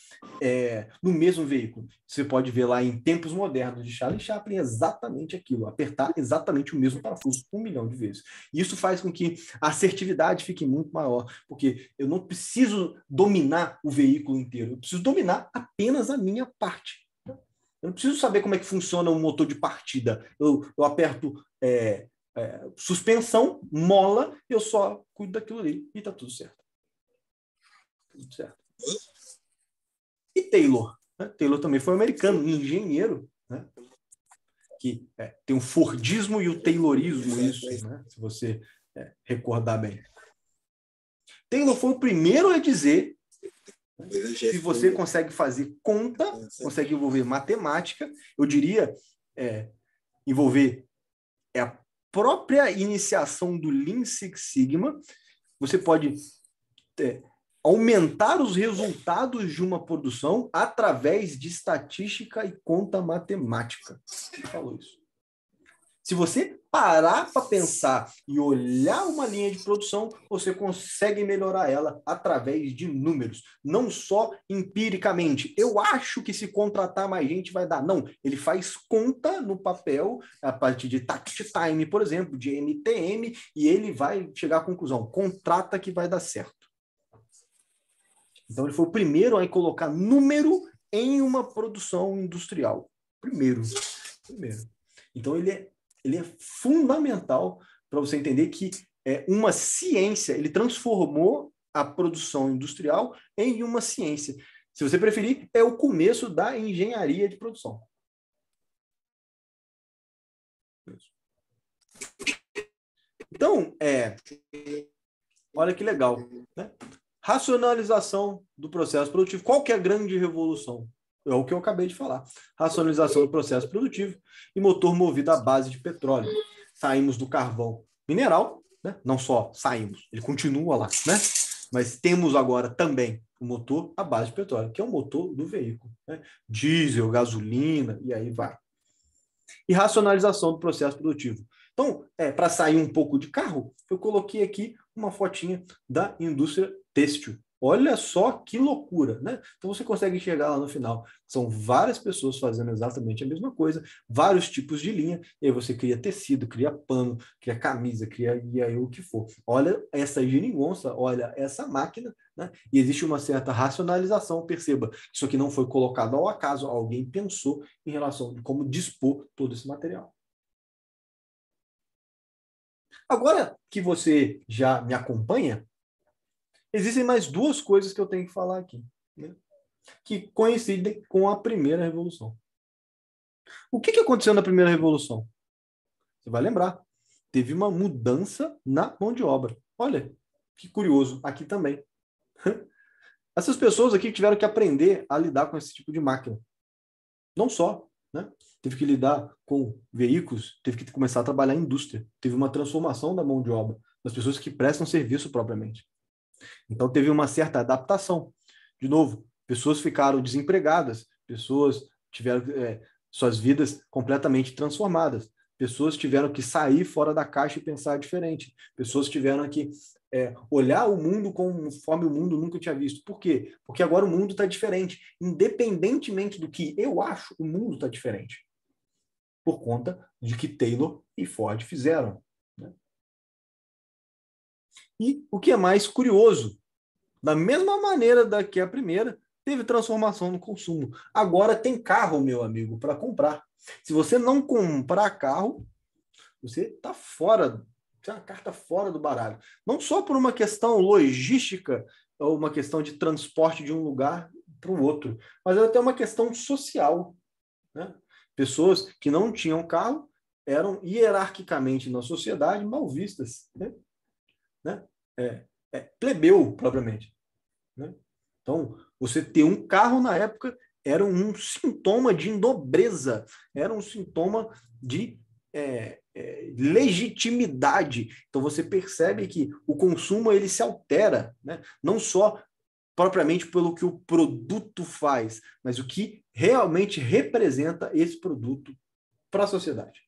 no mesmo veículo. Você pode ver lá em Tempos Modernos de Charlie Chaplin exatamente aquilo, apertar exatamente o mesmo parafuso 1 milhão de vezes. Isso faz com que a assertividade fique muito maior, porque eu não preciso dominar o veículo inteiro, eu preciso dominar apenas a minha parte. Eu não preciso saber como é que funciona o motor de partida. Eu aperto suspensão, mola, eu só cuido daquilo ali e está tudo certo. Tudo certo. E Taylor? Né? Taylor também foi um americano, engenheiro, né? Que tem o Fordismo e o Taylorismo, isso, né? Se você recordar bem. Taylor foi o primeiro a dizer se você consegue fazer conta, consegue envolver matemática, eu diria envolver a própria iniciação do Lean Six Sigma, você pode aumentar os resultados de uma produção através de estatística e conta matemática. Ele falou isso. Se você parar para pensar e olhar uma linha de produção, você consegue melhorar ela através de números, não só empiricamente. Eu acho que se contratar mais gente vai dar. Não, ele faz conta no papel, a partir de tact time, por exemplo, de MTM, e ele vai chegar à conclusão, contrata que vai dar certo. Então ele foi o primeiro a colocar número em uma produção industrial. Primeiro. Então ele é fundamental para você entender que uma ciência, ele transformou a produção industrial em uma ciência. Se você preferir, é o começo da engenharia de produção. Então, olha que legal, né? Racionalização do processo produtivo. Qual que é a grande revolução? É o que eu acabei de falar. Racionalização do processo produtivo e motor movido à base de petróleo. Saímos do carvão mineral, né? Não só saímos, ele continua lá, né? Mas temos agora também o motor à base de petróleo, que é o motor do veículo, né? Diesel, gasolina, e aí vai. E racionalização do processo produtivo. Então, para sair um pouco de carro, eu coloquei aqui uma fotinha da indústria têxtil. Olha só que loucura, né? Então você consegue enxergar lá no final. São várias pessoas fazendo exatamente a mesma coisa, vários tipos de linha, e aí você cria tecido, cria pano, cria camisa, cria e aí o que for. Olha essa geringonça, olha essa máquina, né? E existe uma certa racionalização, perceba, isso aqui não foi colocado ao acaso, alguém pensou em relação a como dispor todo esse material. Agora que você já me acompanha, existem mais duas coisas que eu tenho que falar aqui, né? Que coincidem com a primeira revolução. O que aconteceu na primeira revolução? Você vai lembrar. Teve uma mudança na mão de obra. Olha, que curioso, aqui também. Essas pessoas aqui tiveram que aprender a lidar com esse tipo de máquina. Não só, né? Teve que lidar com veículos, teve que começar a trabalhar em indústria. Teve uma transformação da mão de obra, das pessoas que prestam serviço propriamente. Então, teve uma certa adaptação. De novo, pessoas ficaram desempregadas, pessoas tiveram suas vidas completamente transformadas, pessoas tiveram que sair fora da caixa e pensar diferente, pessoas tiveram que olhar o mundo conforme o mundo nunca tinha visto. Por quê? Porque agora o mundo está diferente. Independentemente do que eu acho, o mundo está diferente. Por conta de que Taylor e Ford fizeram. Né? E o que é mais curioso, da mesma maneira da que a primeira, teve transformação no consumo. Agora tem carro, meu amigo, para comprar. Se você não comprar carro, você está fora, tem uma carta fora do baralho. Não só por uma questão logística, ou uma questão de transporte de um lugar para o outro, mas até uma questão social. Né? Pessoas que não tinham carro eram hierarquicamente na sociedade mal vistas. Né? Plebeu, propriamente. Né? Então, você ter um carro na época era um sintoma de nobreza, era um sintoma de legitimidade. Então, você percebe que o consumo ele se altera, né? Não só propriamente pelo que o produto faz, mas o que realmente representa esse produto para a sociedade.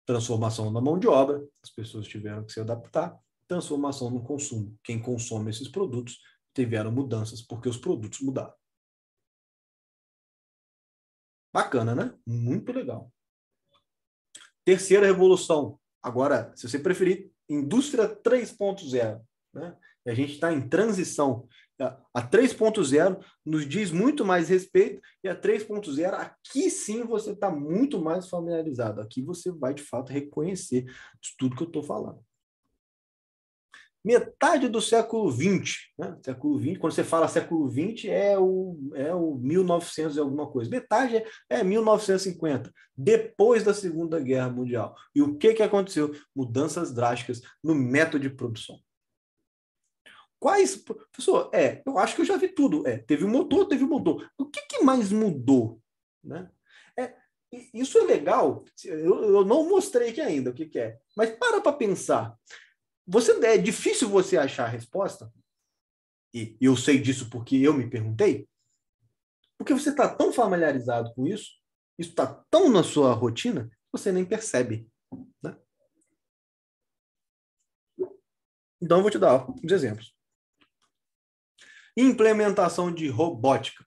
Transformação na mão de obra, as pessoas tiveram que se adaptar, transformação no consumo. Quem consome esses produtos tiveram mudanças porque os produtos mudaram. Bacana, né? Muito legal. Terceira revolução. Agora, se você preferir, indústria 3.0, né? E a gente está em transição. A 3.0 nos diz muito mais respeito, e a 3.0, aqui sim você está muito mais familiarizado. Aqui você vai, de fato, reconhecer tudo que eu estou falando. Metade do século XX, né? Século XX, quando você fala século XX, é o 1900 e alguma coisa. Metade é 1950, depois da Segunda Guerra Mundial. E o que aconteceu? Mudanças drásticas no método de produção. Quais, professor? Eu acho que eu já vi tudo. Teve o motor, teve o motor. O que mais mudou? Né? Isso é legal. Eu não mostrei aqui ainda o que é. Mas para pensar. É difícil você achar a resposta, e eu sei disso porque eu me perguntei, porque você está tão familiarizado com isso está tão na sua rotina, você nem percebe. Né? Então, eu vou te dar uns exemplos. Implementação de robótica.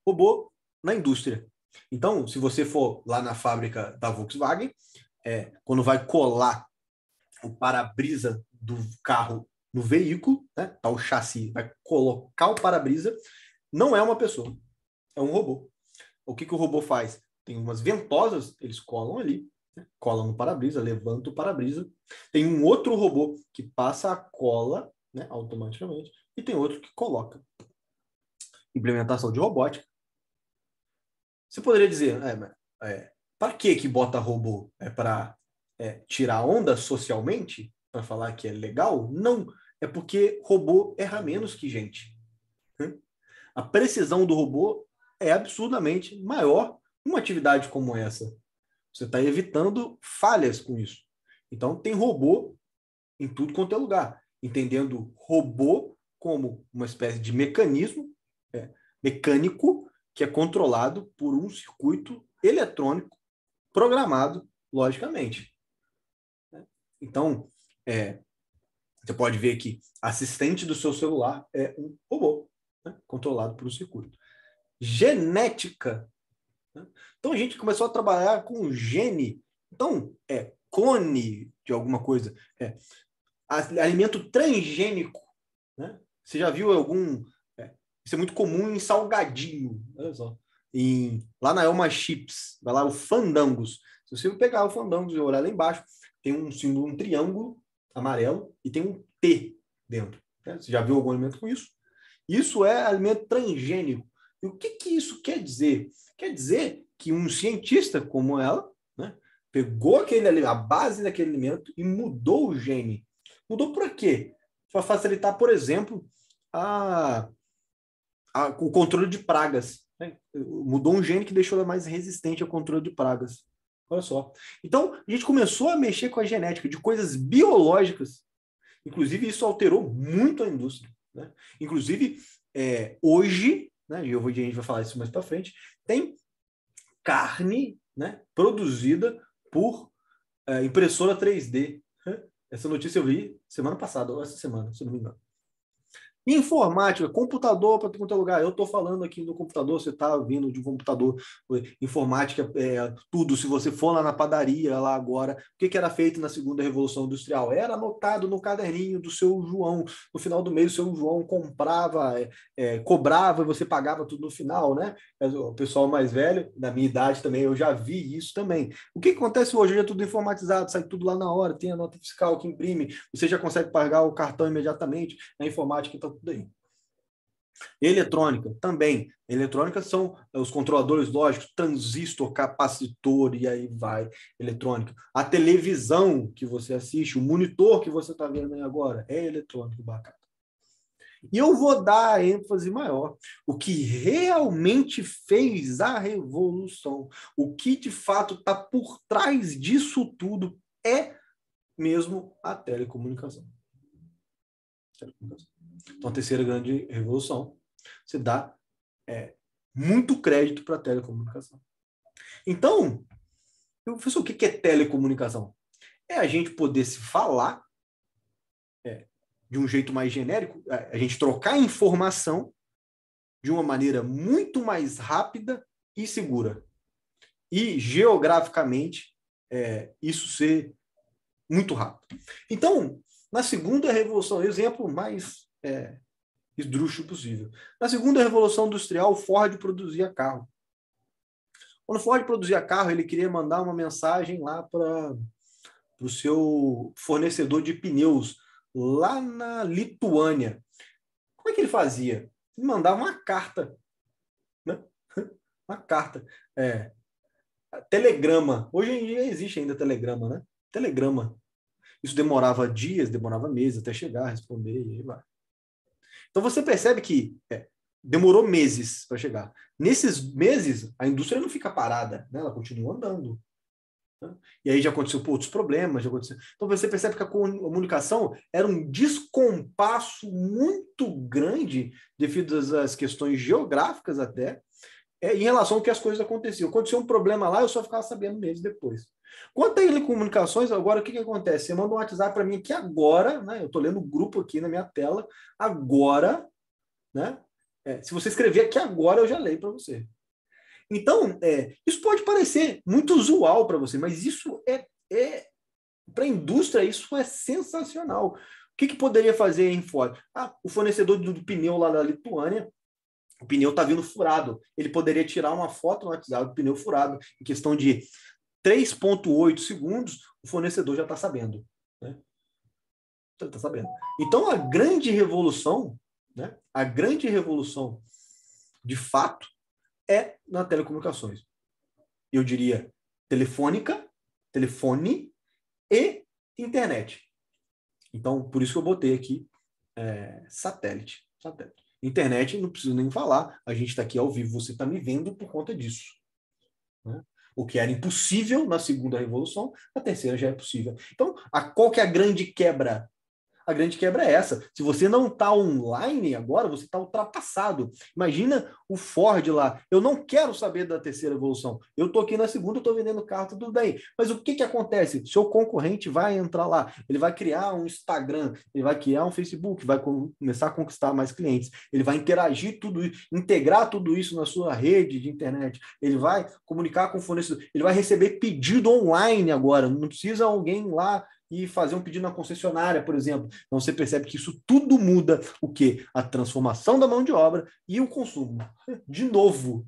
Robô na indústria. Então, se você for lá na fábrica da Volkswagen, quando vai colar o para-brisa do carro no veículo, né? Tá o chassi, vai colocar o para-brisa, não é uma pessoa, é um robô. O que o robô faz? Tem umas ventosas, eles colam ali, né? Colam no para-brisa, levanta o para-brisa. Tem um outro robô que passa a cola, né, automaticamente, e tem outro que coloca. Implementação de robótica. Você poderia dizer, para que bota robô? É para tirar onda socialmente? Para falar que é legal? Não. É porque robô erra menos que gente. A precisão do robô é absurdamente maior numa atividade como essa. Você está evitando falhas com isso. Então, tem robô em tudo quanto é lugar. Entendendo robô como uma espécie de mecanismo mecânico que é controlado por um circuito eletrônico programado logicamente. Então, você pode ver que assistente do seu celular é um robô, né, controlado por um circuito. Genética. Né? Então, a gente começou a trabalhar com gene. Então, clone de alguma coisa. Alimento transgênico. Né? Você já viu algum... isso é muito comum em salgadinho. Olha só. Lá na Elma Chips, vai lá o Fandangos. Se você pegar o Fandangos e olhar lá embaixo, tem um símbolo, um triângulo amarelo e tem um T dentro. Né? Você já viu algum alimento com isso? Isso é alimento transgênico. E o que isso quer dizer? Quer dizer que um cientista como ela, né, pegou a base daquele alimento e mudou o gene. Mudou para quê? Para facilitar, por exemplo, o controle de pragas. Né? Mudou um gene que deixou ela mais resistente ao controle de pragas. Olha só. Então, a gente começou a mexer com a genética de coisas biológicas. Inclusive, isso alterou muito a indústria. Né? Inclusive, hoje, né, a gente vai falar isso mais para frente, tem carne, né, produzida por impressora 3D. Essa notícia eu vi semana passada, ou essa semana, se não me engano. Informática, computador para todo lugar. Eu estou falando aqui no computador, você está vindo de um computador. Informática, tudo. Se você for lá na padaria, lá agora, o que era feito na segunda Revolução Industrial? Era anotado no caderninho do seu João. No final do mês, o seu João comprava, cobrava e você pagava tudo no final, né? O pessoal mais velho, da minha idade também, eu já vi isso também. O que acontece hoje? Hoje é tudo informatizado, sai tudo lá na hora, tem a nota fiscal que imprime, você já consegue pagar o cartão imediatamente, na informática, então tudo aí. Eletrônica, também. Eletrônica são os controladores lógicos, transistor, capacitor, e aí vai. Eletrônica. A televisão que você assiste, o monitor que você está vendo aí agora, é eletrônico, bacana. E eu vou dar a ênfase maior. O que realmente fez a revolução, o que de fato está por trás disso tudo é mesmo a telecomunicação. Então, a terceira grande revolução, você dá muito crédito para a telecomunicação. Então, professor, o que é telecomunicação? É a gente poder se falar de um jeito mais genérico, a gente trocar informação de uma maneira muito mais rápida e segura. E, geograficamente, isso ser muito rápido. Então, na segunda revolução, exemplo mais esdrúxulo possível. Na segunda revolução industrial, o Ford produzia carro. Quando o Ford produzia carro, ele queria mandar uma mensagem lá para o seu fornecedor de pneus, lá na Lituânia. Como é que ele fazia? Ele mandava uma carta, né? Uma carta. Telegrama. Hoje em dia existe ainda telegrama, né? Telegrama. Isso demorava dias, demorava meses até chegar, responder, e aí vai. Então você percebe que demorou meses para chegar. Nesses meses, a indústria não fica parada, né? Ela continua andando. Né? E aí já aconteceu outros problemas. Já aconteceu. Então você percebe que a comunicação era um descompasso muito grande devido às questões geográficas até, em relação ao que as coisas aconteciam. Aconteceu um problema lá, eu só ficava sabendo meses depois. Quanto a telecomunicações, agora o que acontece? Você manda um WhatsApp para mim aqui agora, né? Eu estou lendo o grupo aqui na minha tela, agora, né? Se você escrever aqui agora, eu já leio para você. Então, isso pode parecer muito usual para você, mas isso para a indústria, isso é sensacional. O que poderia fazer em Ford? O fornecedor do pneu lá da Lituânia, o pneu está vindo furado. Ele poderia tirar uma foto no WhatsApp do pneu furado. Em questão de 3,8 segundos, o fornecedor já está sabendo. Né? Já está sabendo. Então, a grande revolução, né? A grande revolução, de fato, é nas telecomunicações. Eu diria telefônica, telefone e internet. Então, por isso que eu botei aqui satélite. Internet, não preciso nem falar, a gente está aqui ao vivo, você está me vendo por conta disso. Né? O que era impossível na segunda revolução, na terceira já é possível. Então, qual que é a grande quebra? A grande quebra é essa. Se você não está online agora, você está ultrapassado. Imagina o Ford lá. Eu não quero saber da terceira evolução. Eu estou aqui na segunda, estou vendendo carro, tudo bem. Mas o que acontece? Seu concorrente vai entrar lá. Ele vai criar um Instagram, ele vai criar um Facebook, vai começar a conquistar mais clientes. Ele vai interagir tudo isso, integrar tudo isso na sua rede de internet. Ele vai comunicar com o fornecedor. Ele vai receber pedido online agora. Não precisa alguém lá e fazer um pedido na concessionária, por exemplo. Então você percebe que isso tudo muda o quê? A transformação da mão de obra e o consumo. De novo.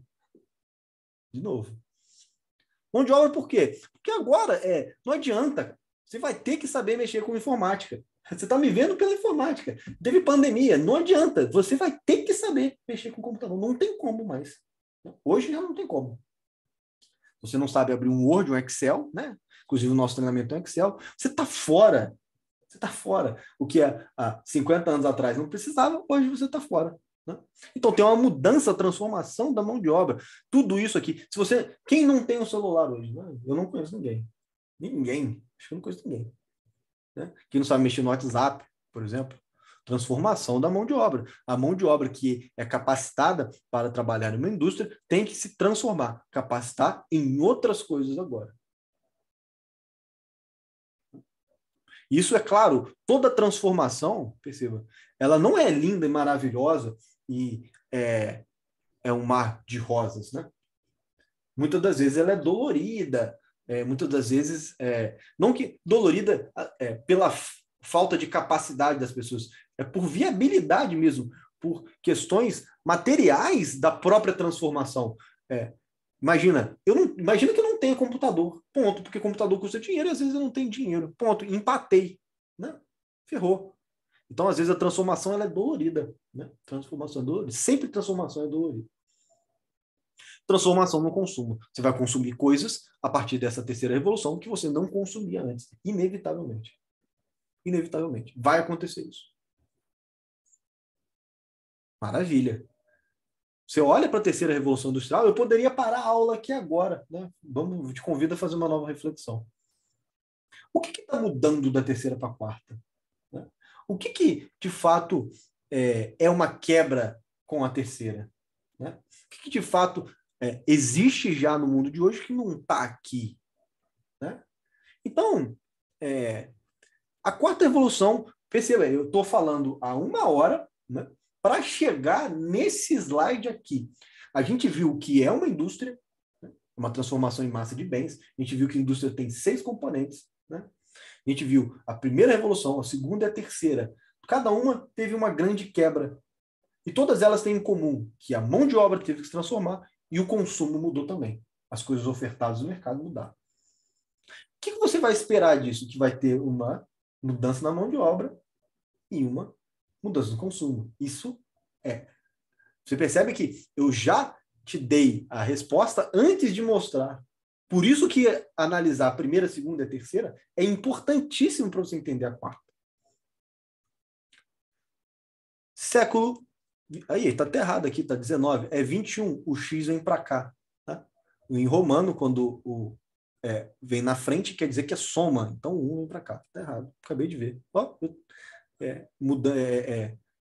Mão de obra por quê? Porque agora não adianta. Você vai ter que saber mexer com informática. Você está me vendo pela informática. Teve pandemia, não adianta. Você vai ter que saber mexer com o computador. Não tem como mais. Hoje já não tem como. Você não sabe abrir um Word, um Excel, né? Inclusive o nosso treinamento é um Excel. Você está fora. Você está fora. O que há 50 anos atrás não precisava, hoje você está fora. Né? Então tem uma mudança, transformação da mão de obra. Tudo isso aqui. Quem não tem um celular hoje? Né? Eu não conheço ninguém. Ninguém. Acho que eu não conheço ninguém. Né? Quem não sabe mexer no WhatsApp, por exemplo. Transformação da mão de obra. A mão de obra que é capacitada para trabalhar em uma indústria tem que se transformar, capacitar em outras coisas agora. Isso, é claro, toda transformação, perceba, ela não é linda e maravilhosa e é um mar de rosas, né? Muitas das vezes ela é dolorida, muitas das vezes, não que dolorida pela falta de capacidade das pessoas, é por viabilidade mesmo, por questões materiais da própria transformação. Imagina que eu não tenha computador, ponto, porque computador custa dinheiro e às vezes eu não tenho dinheiro, ponto, empatei, né? Ferrou. Então, às vezes, a transformação ela é dolorida, né? Transformação é dolorida, sempre transformação é dolorida. Transformação no consumo. Você vai consumir coisas a partir dessa terceira revolução que você não consumia antes, inevitavelmente. Inevitavelmente. Vai acontecer isso. Maravilha. Você olha para a terceira revolução industrial, eu poderia parar a aula aqui agora, né? Te convido a fazer uma nova reflexão. O que está mudando da terceira para a quarta? Né? O que de fato é uma quebra com a terceira? Né? O que de fato existe já no mundo de hoje que não está aqui? Né? Então, a quarta revolução perceba, eu estou falando há 1 hora, né, para chegar nesse slide aqui. A gente viu que é uma indústria, né, uma transformação em massa de bens. A gente viu que a indústria tem 6 componentes. Né? A gente viu a primeira revolução, a segunda e a terceira. Cada uma teve uma grande quebra. E todas elas têm em comum que a mão de obra teve que se transformar e o consumo mudou também. As coisas ofertadas no mercado mudaram. O que você vai esperar disso? Que vai ter uma mudança na mão de obra e uma mudança no consumo. Isso é. Você percebe que eu já te dei a resposta antes de mostrar. Por isso que analisar a primeira, a segunda e a terceira é importantíssimo para você entender a quarta. Século... Aí, está até errado aqui, está 19. É 21. O X vem para cá. Tá? Em romano, quando vem na frente, quer dizer que é soma. Então, o 1 vem para cá. Está errado. Acabei de ver. Ó,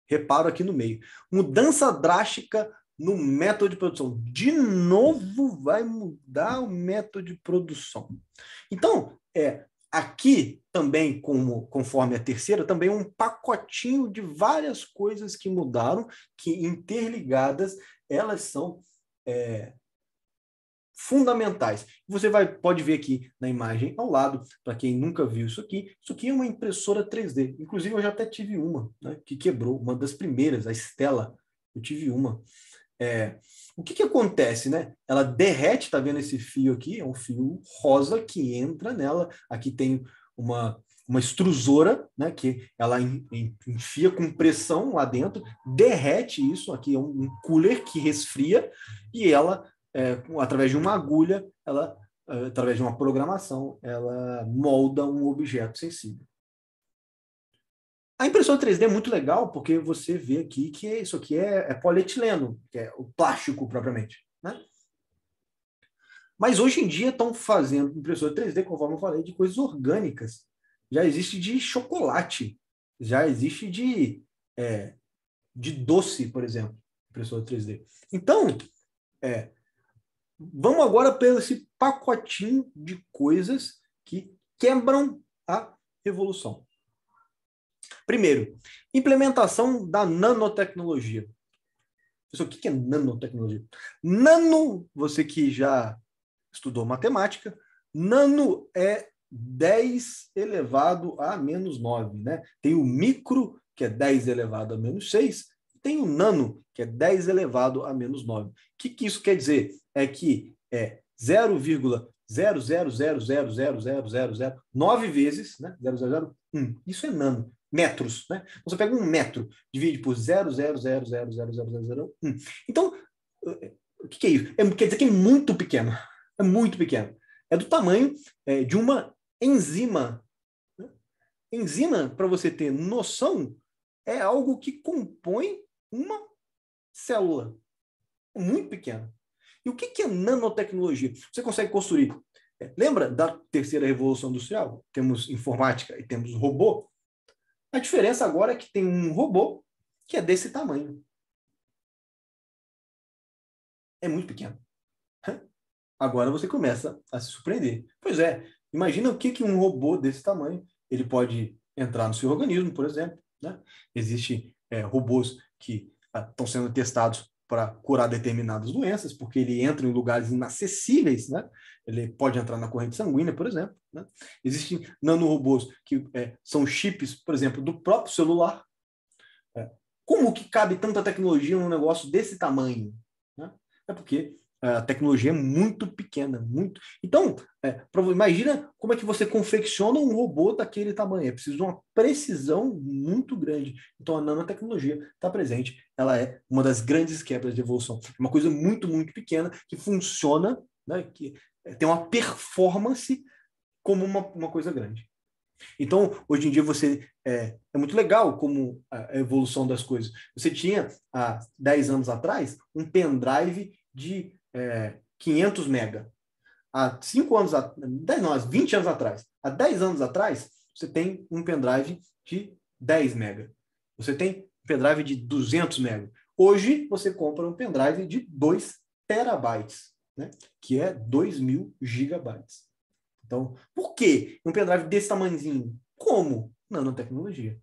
reparo aqui no meio. Mudança drástica no método de produção. De novo, vai mudar o método de produção. Então, aqui também, conforme a terceira, também um pacotinho de várias coisas que mudaram, que interligadas, elas são fundamentais. Você pode ver aqui na imagem ao lado, para quem nunca viu isso aqui é uma impressora 3D. Inclusive, eu já até tive uma, né, que quebrou, uma das primeiras, a Stella. Eu tive uma. O que acontece, né? Ela derrete, tá vendo esse fio aqui? É um fio rosa que entra nela. Aqui tem uma extrusora, né? Que ela enfia com pressão lá dentro, derrete isso. Aqui é um cooler que resfria e ela, através de uma agulha, através de uma programação, ela molda um objeto sensível. A impressora 3D é muito legal porque você vê aqui que isso aqui é polietileno, que é o plástico propriamente. Né? Mas hoje em dia estão fazendo impressora 3D, conforme eu falei, de coisas orgânicas. Já existe de chocolate, já existe de doce, por exemplo, impressora 3D. Então, vamos agora pelo esse pacotinho de coisas que quebram a revolução. Primeiro, implementação da nanotecnologia. Pessoal, o que é nanotecnologia? Nano, você que já estudou matemática, nano é 10 elevado a menos 9. Né? Tem o micro, que é 10 elevado a menos 6, e tem o nano, que é 10 elevado a menos 9. O que isso quer dizer? É que 0,000000009 vezes, né? 0,001. Isso é nano. Metros, né? Você pega 1 metro, divide por 0,0000001. Então, o que é isso? Quer dizer que é muito pequeno. É muito pequeno. É do tamanho de uma enzima. Enzima, para você ter noção, é algo que compõe uma célula. É muito pequeno. E o que é nanotecnologia? Você consegue construir. Lembra da terceira revolução industrial? Temos informática e temos robô. A diferença agora é que tem um robô que é desse tamanho. É muito pequeno. Agora você começa a se surpreender. Pois é, imagina o que um robô desse tamanho ele pode entrar no seu organismo, por exemplo. Né? Existem robôs que estão sendo testados para curar determinadas doenças, porque ele entra em lugares inacessíveis, né? Ele pode entrar na corrente sanguínea, por exemplo. Né? Existem nanorobôs que são chips, por exemplo, do próprio celular. Como que cabe tanta tecnologia num negócio desse tamanho? Né? É porque a tecnologia é muito pequena, muito. Então, imagina como é que você confecciona um robô daquele tamanho. É preciso de uma precisão muito grande. Então, a nanotecnologia está presente. Ela é uma das grandes quebras de evolução. É uma coisa muito, muito pequena que funciona, né, que tem uma performance como uma coisa grande. Então, hoje em dia, é muito legal como a evolução das coisas. Você tinha, há 10 anos atrás, um pendrive de 500 mega. Há 5 anos, 20 anos atrás. Há 10 anos atrás, você tem um pendrive de 10 mega. Você tem um pendrive de 200 mega. Hoje, você compra um pendrive de 2 terabytes, né? Que é 2.000 gigabytes. Então, por quê? Um pendrive desse tamanhozinho? Como? Nanotecnologia.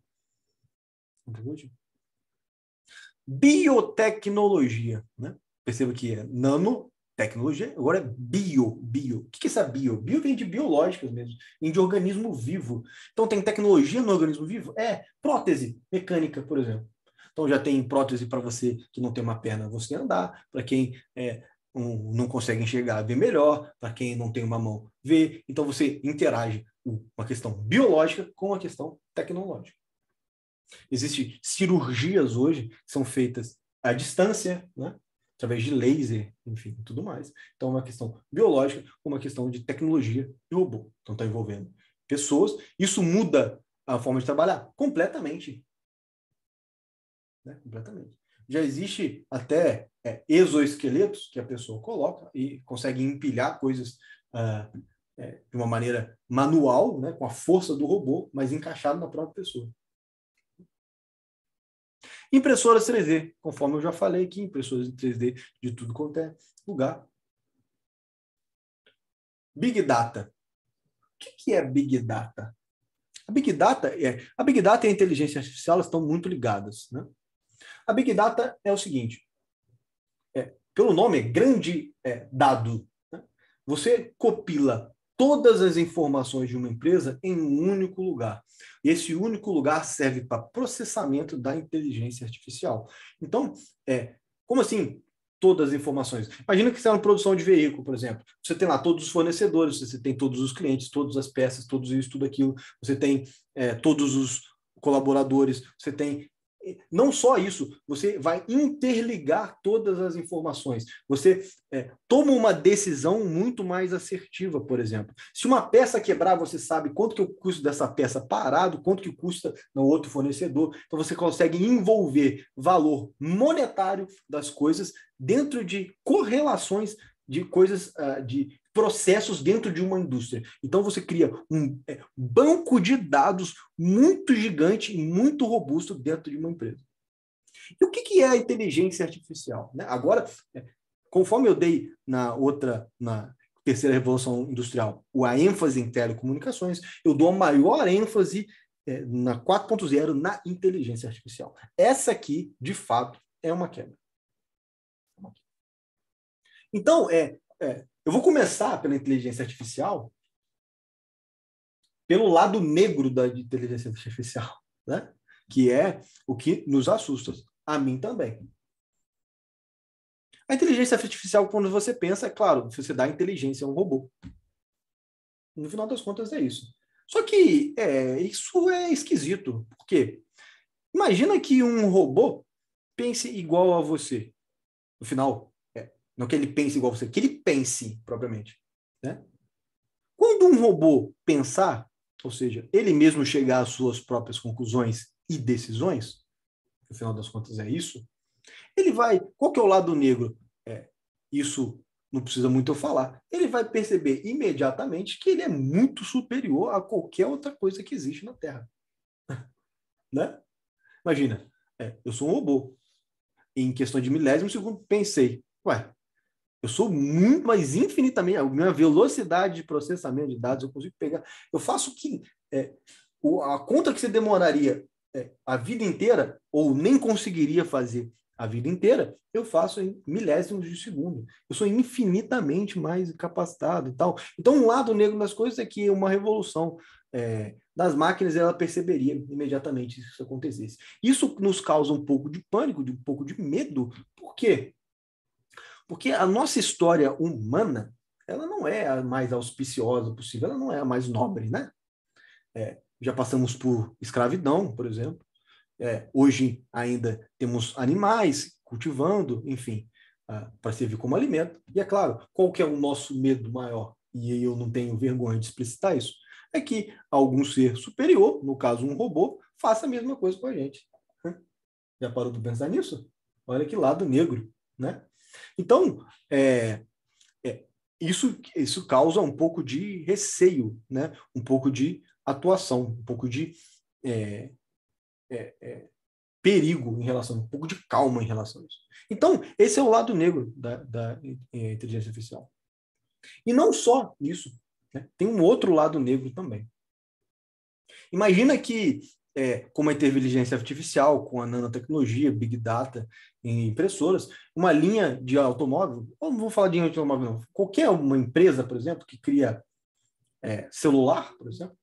Biotecnologia, né? Perceba que é nanotecnologia, agora é bio. O que é essa bio? Bio vem de biológicas mesmo, vem de organismo vivo. Então tem tecnologia no organismo vivo? Prótese mecânica, por exemplo. Então já tem prótese para você que não tem uma perna, você andar, para quem não consegue enxergar, ver melhor, para quem não tem uma mão, ver. Então você interage uma questão biológica com a questão tecnológica. Existem cirurgias hoje que são feitas à distância, né? Através de laser, enfim, tudo mais. Então, é uma questão biológica com uma questão de tecnologia e robô. Então, está envolvendo pessoas. Isso muda a forma de trabalhar completamente. Né? Completamente. Já existe até exoesqueletos que a pessoa coloca e consegue empilhar coisas de uma maneira manual, né? Com a força do robô, mas encaixado na própria pessoa. Impressoras 3D, conforme eu já falei aqui, impressoras 3D de tudo quanto é lugar. Big Data. O que é Big Data? A Big Data e a inteligência artificial estão muito ligadas. Né? A Big Data é o seguinte, pelo nome, grande dado. Né? Você compila todas as informações de uma empresa em um único lugar. E esse único lugar serve para processamento da inteligência artificial. Então, como assim todas as informações? Imagina que você está na produção de veículo, por exemplo. Você tem lá todos os fornecedores, você tem todos os clientes, todas as peças, tudo isso, tudo aquilo. Você tem todos os colaboradores, você tem... Não só isso, você vai interligar todas as informações. Você toma uma decisão muito mais assertiva, por exemplo. Se uma peça quebrar, você sabe quanto que é o custo dessa peça parado, quanto que custa no outro fornecedor. Então você consegue envolver valor monetário das coisas dentro de correlações de coisas, de processos dentro de uma indústria. Então você cria um banco de dados muito gigante e muito robusto dentro de uma empresa. E o que é a inteligência artificial? Né? Agora, conforme eu dei na terceira revolução industrial, a ênfase em telecomunicações, eu dou a maior ênfase na 4.0 na inteligência artificial. Essa aqui, de fato, é uma quebra. Então, eu vou começar pela inteligência artificial, pelo lado negro da inteligência artificial, né? Que é o que nos assusta. A mim também. A inteligência artificial, quando você pensa, é claro, você dá inteligência a um robô. No final das contas, é isso. Só que isso é esquisito. Por quê? Imagina que um robô pense igual a você. No final, não que ele pense igual a você, que ele pense propriamente. Né? Quando um robô pensar, ou seja, ele mesmo chegar às suas próprias conclusões e decisões, no final das contas é isso, ele vai... Qual que é o lado negro? Isso não precisa muito eu falar. Ele vai perceber imediatamente que ele é muito superior a qualquer outra coisa que existe na Terra. Né? Imagina, eu sou um robô. Em questão de milésimo segundo, pensei, eu sou muito, mas infinitamente, a minha velocidade de processamento de dados, eu consigo pegar, eu faço que a conta que você demoraria a vida inteira, ou nem conseguiria fazer a vida inteira, eu faço em milésimos de segundo. Eu sou infinitamente mais capacitado e tal. Então, um lado negro das coisas é que uma revolução das máquinas, ela perceberia imediatamente se isso acontecesse. Isso nos causa um pouco de pânico, um pouco de medo. Por quê? Porque a nossa história humana, ela não é a mais auspiciosa possível, ela não é a mais nobre, né? Já passamos por escravidão, por exemplo. Hoje ainda temos animais cultivando, enfim, para servir como alimento. E é claro, qual que é o nosso medo maior? E eu não tenho vergonha de explicitar isso. É que algum ser superior, no caso um robô, faça a mesma coisa com a gente. Já parou de pensar nisso? Olha que lado negro, né? Então, isso causa um pouco de receio, né? Um pouco de atuação, um pouco de perigo em relação, um pouco de calma em relação a isso. Então, esse é o lado negro da inteligência artificial. E não só isso, né? Tem um outro lado negro também. Imagina que como a inteligência artificial, com a nanotecnologia, Big Data em impressoras, uma linha de automóvel, ou não vou falar de linha de automóvel, não, qualquer uma empresa, por exemplo, que cria celular, por exemplo,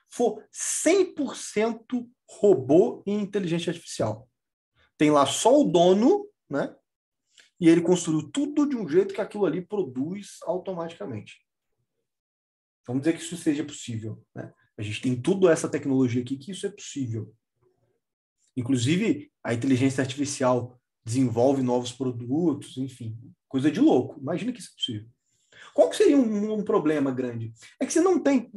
for 100% robô e inteligência artificial. Tem lá só o dono, né? E ele construiu tudo de um jeito que aquilo ali produz automaticamente. Vamos dizer que isso seja possível, né? A gente tem toda essa tecnologia aqui que isso é possível. Inclusive, a inteligência artificial desenvolve novos produtos, enfim, coisa de louco. Imagina que isso é possível. Qual que seria um problema grande? É que você não tem...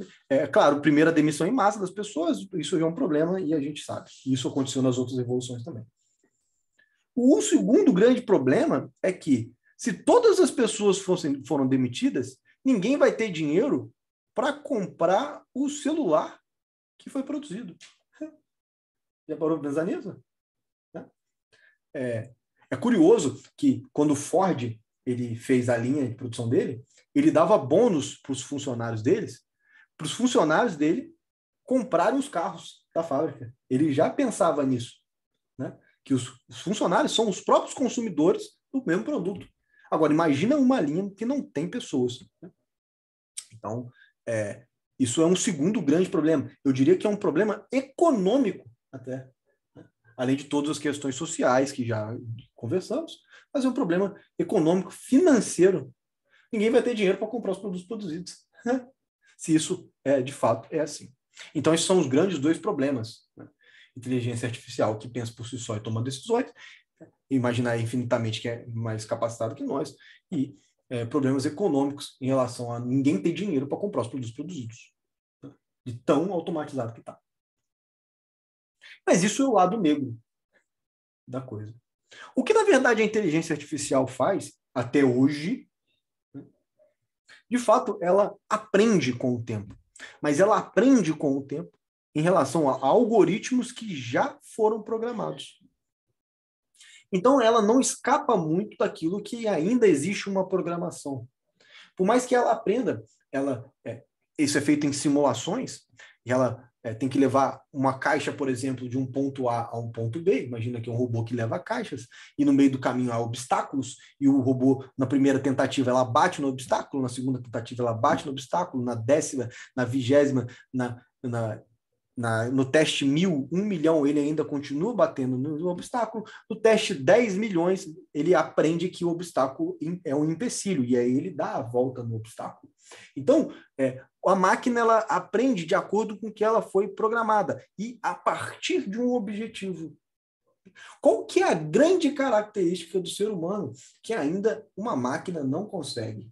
claro, primeiro a demissão em massa das pessoas, isso já é um problema e a gente sabe. Isso aconteceu nas outras revoluções também. O segundo grande problema é que, se todas as pessoas foram demitidas, ninguém vai ter dinheiro para comprar o celular que foi produzido. Já parou para pensar nisso? É curioso que, quando o Ford ele fez a linha de produção dele, ele dava bônus para os funcionários dele comprarem os carros da fábrica. Ele já pensava nisso, né? Que os funcionários são os próprios consumidores do mesmo produto. Agora, imagina uma linha que não tem pessoas, né? Então, isso é um segundo grande problema. Eu diria que é um problema econômico até, né? Além de todas as questões sociais que já conversamos, mas é um problema econômico, financeiro. Ninguém vai ter dinheiro para comprar os produtos produzidos, né? Se isso de fato é assim. Então, esses são os grandes dois problemas, né? Inteligência artificial que pensa por si só e toma decisões, imaginar infinitamente que é mais capacitado que nós, e problemas econômicos em relação a ninguém ter dinheiro para comprar os produtos produzidos, né? De tão automatizado que está. Mas isso é o lado negro da coisa. O que, na verdade, a inteligência artificial faz, até hoje, né? De fato, ela aprende com o tempo. Mas ela aprende com o tempo em relação a algoritmos que já foram programados. Então, ela não escapa muito daquilo que ainda existe uma programação. Por mais que ela aprenda, isso é feito em simulações, e ela tem que levar uma caixa, por exemplo, de um ponto A a um ponto B. Imagina que é um robô que leva caixas, e no meio do caminho há obstáculos, e o robô, na primeira tentativa, ela bate no obstáculo, na segunda tentativa, ela bate no obstáculo, na 10ª, na 20ª, no teste 1.000, 1 milhão, ele ainda continua batendo no obstáculo. No teste 10 milhões, ele aprende que o obstáculo é um empecilho, e aí ele dá a volta no obstáculo. Então, a máquina ela aprende de acordo com o que ela foi programada, e a partir de um objetivo. Qual que é a grande característica do ser humano que ainda uma máquina não consegue?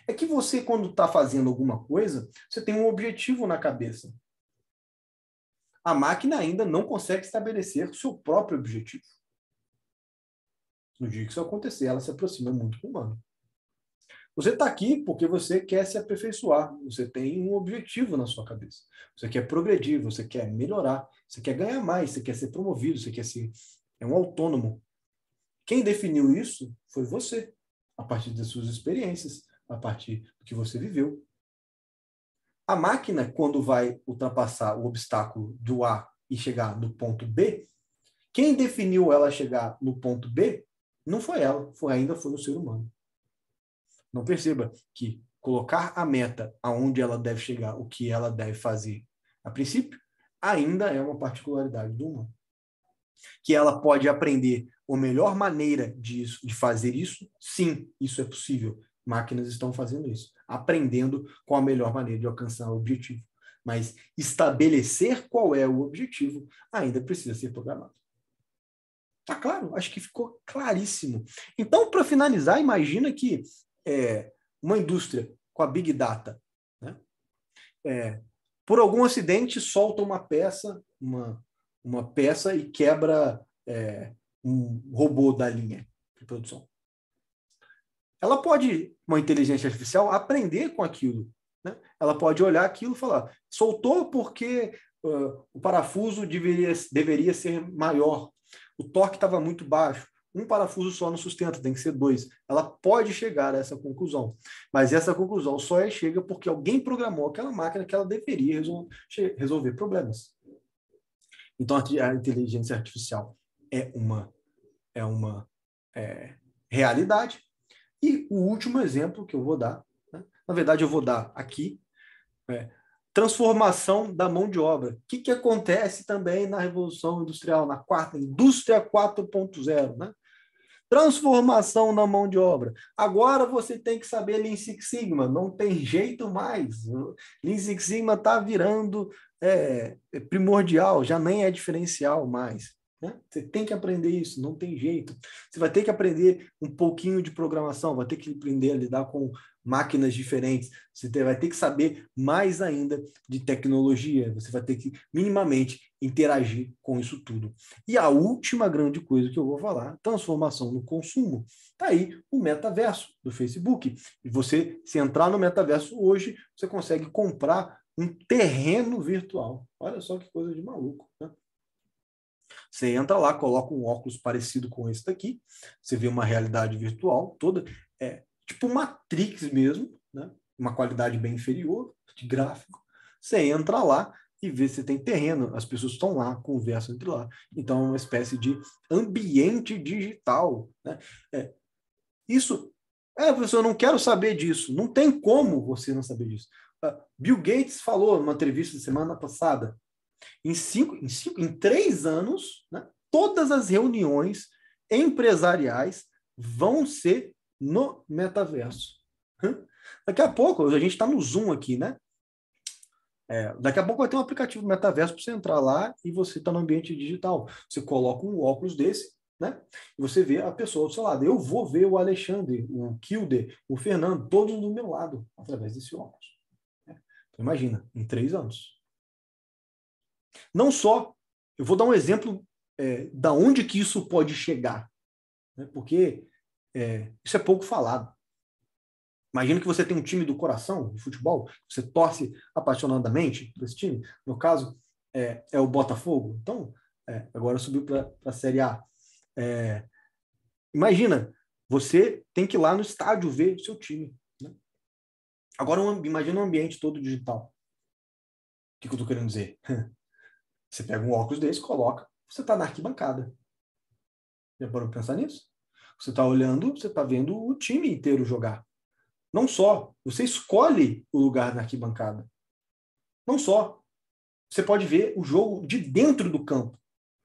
É que você, quando está fazendo alguma coisa, você tem um objetivo na cabeça. A máquina ainda não consegue estabelecer o seu próprio objetivo. No dia que isso acontecer, ela se aproxima muito do humano. Você está aqui porque você quer se aperfeiçoar. Você tem um objetivo na sua cabeça. Você quer progredir, você quer melhorar, você quer ganhar mais, você quer ser promovido, você quer ser um autônomo. Quem definiu isso foi você, a partir das suas experiências, a partir do que você viveu. A máquina, quando vai ultrapassar o obstáculo do A e chegar no ponto B, quem definiu ela chegar no ponto B não foi ela, ainda foi o ser humano. Não perceba que colocar a meta aonde ela deve chegar, o que ela deve fazer a princípio, ainda é uma particularidade do humano. Que ela pode aprender a melhor maneira de fazer isso, sim, isso é possível. Máquinas estão fazendo isso, aprendendo com a melhor maneira de alcançar o objetivo. Mas estabelecer qual é o objetivo ainda precisa ser programado. Tá claro? Acho que ficou claríssimo. Então, para finalizar, imagina que uma indústria com a Big Data, né, por algum acidente, solta uma peça e quebra um robô da linha de produção. Ela pode, uma inteligência artificial, aprender com aquilo, né? Ela pode olhar aquilo e falar, soltou porque o parafuso deveria ser maior, o torque estava muito baixo, um parafuso só não sustenta, tem que ser 2. Ela pode chegar a essa conclusão, mas essa conclusão só chega porque alguém programou aquela máquina que ela deveria resolver problemas. Então, a inteligência artificial é uma realidade. E o último exemplo que eu vou dar, né? Na verdade, eu vou dar aqui, transformação da mão de obra. O que acontece também na Revolução Industrial, na quarta, Indústria 4.0, né? Transformação na mão de obra. Agora você tem que saber Lean Six Sigma, não tem jeito mais. Lean Six Sigma está virando primordial, já nem é diferencial mais. Né? Você tem que aprender isso, não tem jeito. Você vai ter que aprender um pouquinho de programação, vai ter que aprender a lidar com máquinas diferentes, você vai ter que saber mais ainda de tecnologia, você vai ter que minimamente interagir com isso tudo. E a última grande coisa que eu vou falar, transformação no consumo. Está aí o metaverso do Facebook. E você, se entrar no metaverso hoje, você consegue comprar um terreno virtual. Olha só que coisa de maluco, né? Você entra lá, coloca um óculos parecido com esse daqui, você vê uma realidade virtual toda, tipo Matrix mesmo, né? Uma qualidade bem inferior de gráfico. Você entra lá e vê se tem terreno, as pessoas estão lá, conversam entre lá. Então, é uma espécie de ambiente digital. Né? Isso, professor, eu não quero saber disso. Não tem como você não saber disso. Bill Gates falou numa entrevista de semana passada, em 3 anos, né, todas as reuniões empresariais vão ser no metaverso. Daqui a pouco, a gente está no Zoom aqui, né? Daqui a pouco vai ter um aplicativo do metaverso para você entrar lá e você está no ambiente digital. Você coloca um óculos desse, né? E você vê a pessoa do seu lado. Eu vou ver o Alexandre, o Kilder, o Fernando, todos do meu lado, através desse óculos. Né? Então, imagina, em 3 anos. Não só, eu vou dar um exemplo da onde que isso pode chegar, né? Porque isso é pouco falado. Imagina que você tem um time do coração de futebol, você torce apaixonadamente por esse time. No caso, é o Botafogo. Então, agora subiu para a Série A. Imagina, você tem que ir lá no estádio ver o seu time. Né? Agora, imagina um ambiente todo digital. O que eu estou querendo dizer? Você pega um óculos desse, coloca, você está na arquibancada. Já parou para pensar nisso? Você está olhando, você está vendo o time inteiro jogar. Não só, você escolhe o lugar na arquibancada. Não só, você pode ver o jogo de dentro do campo.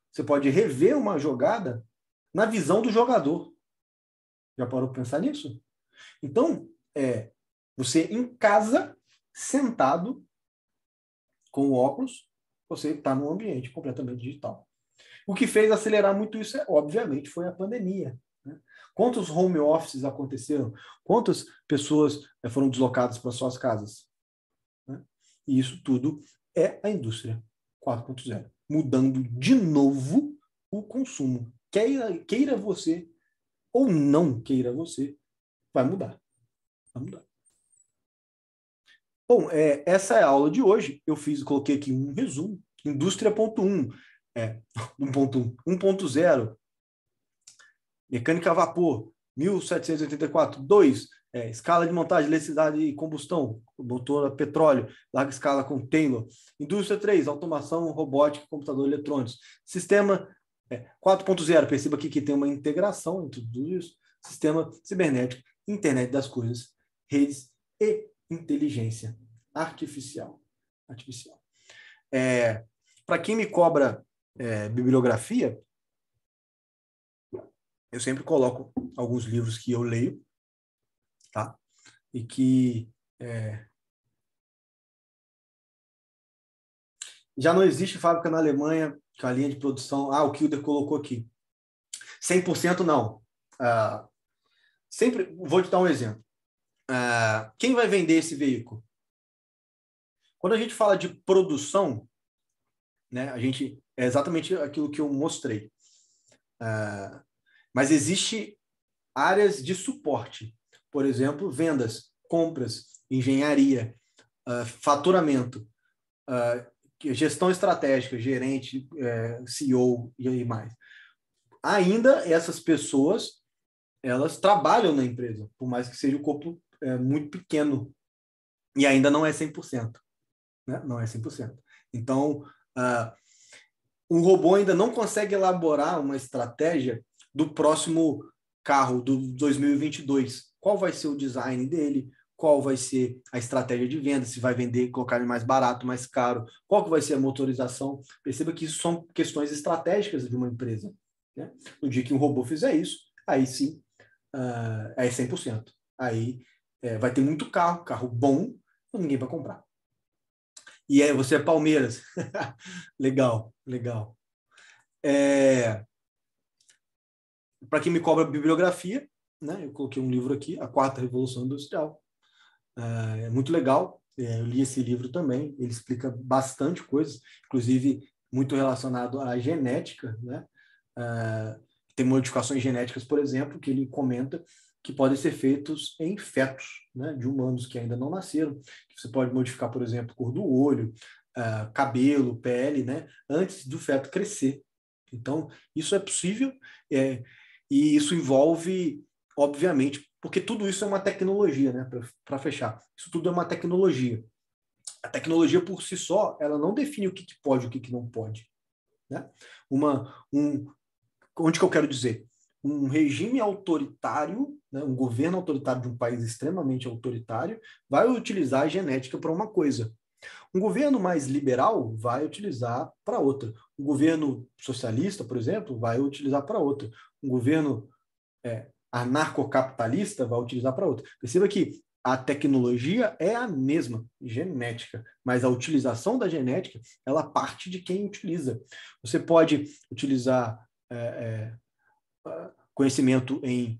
Você pode rever uma jogada na visão do jogador. Já parou para pensar nisso? Então, você em casa, sentado, com o óculos, você está num ambiente completamente digital. O que fez acelerar muito isso, obviamente, foi a pandemia. Né? Quantos home offices aconteceram? Quantas pessoas foram deslocadas para suas casas? Né? E isso tudo é a indústria 4.0, mudando de novo o consumo. Queira você ou não queira você, vai mudar. Vai mudar. Bom, essa é a aula de hoje. Coloquei aqui um resumo. Indústria.1, 1.0, mecânica a vapor, 1784. 2, escala de montagem, eletricidade e combustão, motor a petróleo, larga escala com Taylor. Indústria 3, automação, robótica, computador eletrônicos. Sistema 4.0, perceba aqui que tem uma integração entre tudo isso. Sistema cibernético, internet das coisas, redes e inteligência artificial. Para quem me cobra bibliografia, eu sempre coloco alguns livros que eu leio, tá? E que já não existe fábrica na Alemanha com a linha de produção. O Kilder colocou aqui. 100% não. Sempre vou te dar um exemplo. Quem vai vender esse veículo? Quando a gente fala de produção, né, é exatamente aquilo que eu mostrei. Mas existe áreas de suporte. Por exemplo, vendas, compras, engenharia, faturamento, gestão estratégica, gerente, CEO e aí mais. Ainda essas pessoas, elas trabalham na empresa, por mais que seja um corpo muito pequeno. E ainda não é 100%. Né? Não é 100%. Então, o robô ainda não consegue elaborar uma estratégia do próximo carro do 2022. Qual vai ser o design dele? Qual vai ser a estratégia de venda? Se vai vender, colocar ele mais barato, mais caro? Qual que vai ser a motorização? Perceba que isso são questões estratégicas de uma empresa, né? No dia que um robô fizer isso, aí sim, é 100%. Aí vai ter muito carro, carro bom, ninguém vai comprar. E aí, você é Palmeiras. Legal, legal. Para quem me cobra bibliografia, né, eu coloquei um livro aqui, A Quarta Revolução Industrial. É muito legal. Eu li esse livro também. Ele explica bastante coisas, inclusive muito relacionado à genética, né? Tem modificações genéticas, por exemplo, que ele comenta que podem ser feitos em fetos, né, de humanos que ainda não nasceram. Que você pode modificar, por exemplo, cor do olho, cabelo, pele, né, antes do feto crescer. Então, isso é possível, e isso envolve, obviamente, porque tudo isso é uma tecnologia, né, para fechar. Isso tudo é uma tecnologia. A tecnologia por si só, ela não define o que pode e o que não pode, né? Onde que eu quero dizer? Um regime autoritário, né, um governo autoritário de um país extremamente autoritário, vai utilizar a genética para uma coisa. Um governo mais liberal vai utilizar para outra. Um governo socialista, por exemplo, vai utilizar para outra. Um governo anarcocapitalista vai utilizar para outra. Perceba que a tecnologia é a mesma, genética, mas a utilização da genética, ela parte de quem utiliza. Você pode utilizar conhecimento em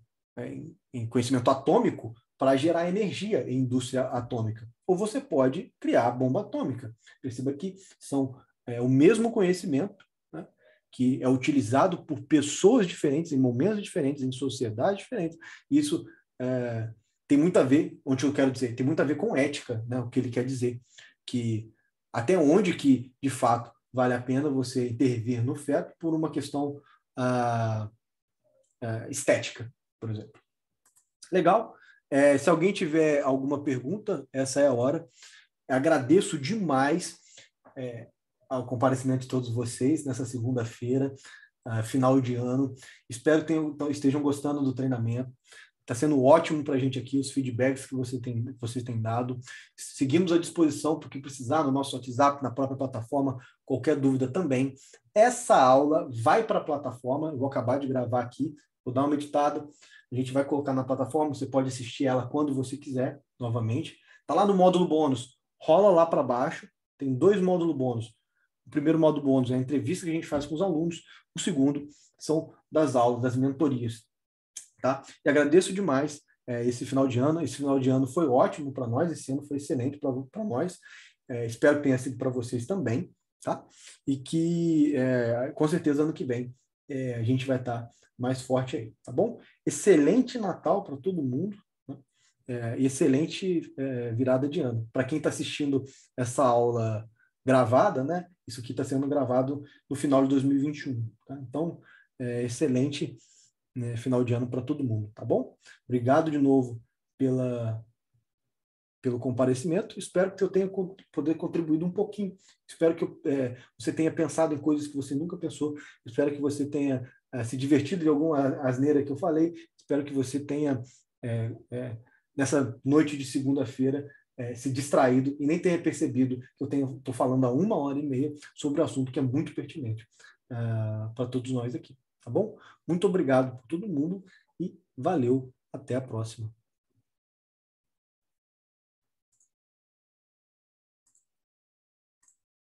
conhecimento atômico para gerar energia em indústria atômica. Ou você pode criar bomba atômica. Perceba que são o mesmo conhecimento, né, que é utilizado por pessoas diferentes, em momentos diferentes, em sociedades diferentes. Isso tem muito a ver, onde eu quero dizer, tem muito a ver com ética, né, o que ele quer dizer, que até onde que, de fato, vale a pena você intervir no feto por uma questão estética, por exemplo. Legal? Se alguém tiver alguma pergunta, essa é a hora. Agradeço demais ao comparecimento de todos vocês nessa segunda-feira, final de ano. Espero que estejam gostando do treinamento. Está sendo ótimo para a gente aqui, os feedbacks que vocês têm dado. Seguimos à disposição para o que precisar no nosso WhatsApp, na própria plataforma, qualquer dúvida também. Essa aula vai para a plataforma, eu vou acabar de gravar aqui, vou dar uma editada, a gente vai colocar na plataforma, você pode assistir ela quando você quiser, novamente. Está lá no módulo bônus, rola lá para baixo, tem 2 módulos bônus. O primeiro módulo bônus é a entrevista que a gente faz com os alunos, o segundo são das aulas, das mentorias. Tá? E agradeço demais esse final de ano. Esse final de ano foi ótimo para nós, esse ano foi excelente para nós. Espero que tenha sido para vocês também. Tá? E que, com certeza, ano que vem a gente vai estar mais forte aí. Tá bom? Excelente Natal para todo mundo. Né? Excelente virada de ano. Para quem está assistindo essa aula gravada, né? Isso aqui está sendo gravado no final de 2021. Tá? Então, excelente, né, final de ano para todo mundo, tá bom? Obrigado de novo pelo comparecimento. Espero que eu tenha poder contribuído um pouquinho. Espero que você tenha pensado em coisas que você nunca pensou. Espero que você tenha se divertido de alguma asneira que eu falei. Espero que você tenha, nessa noite de segunda-feira, se distraído e nem tenha percebido que eu estou falando há 1h30 sobre o assunto que é muito pertinente para todos nós aqui. Tá bom? Muito obrigado por todo mundo e valeu. Até a próxima.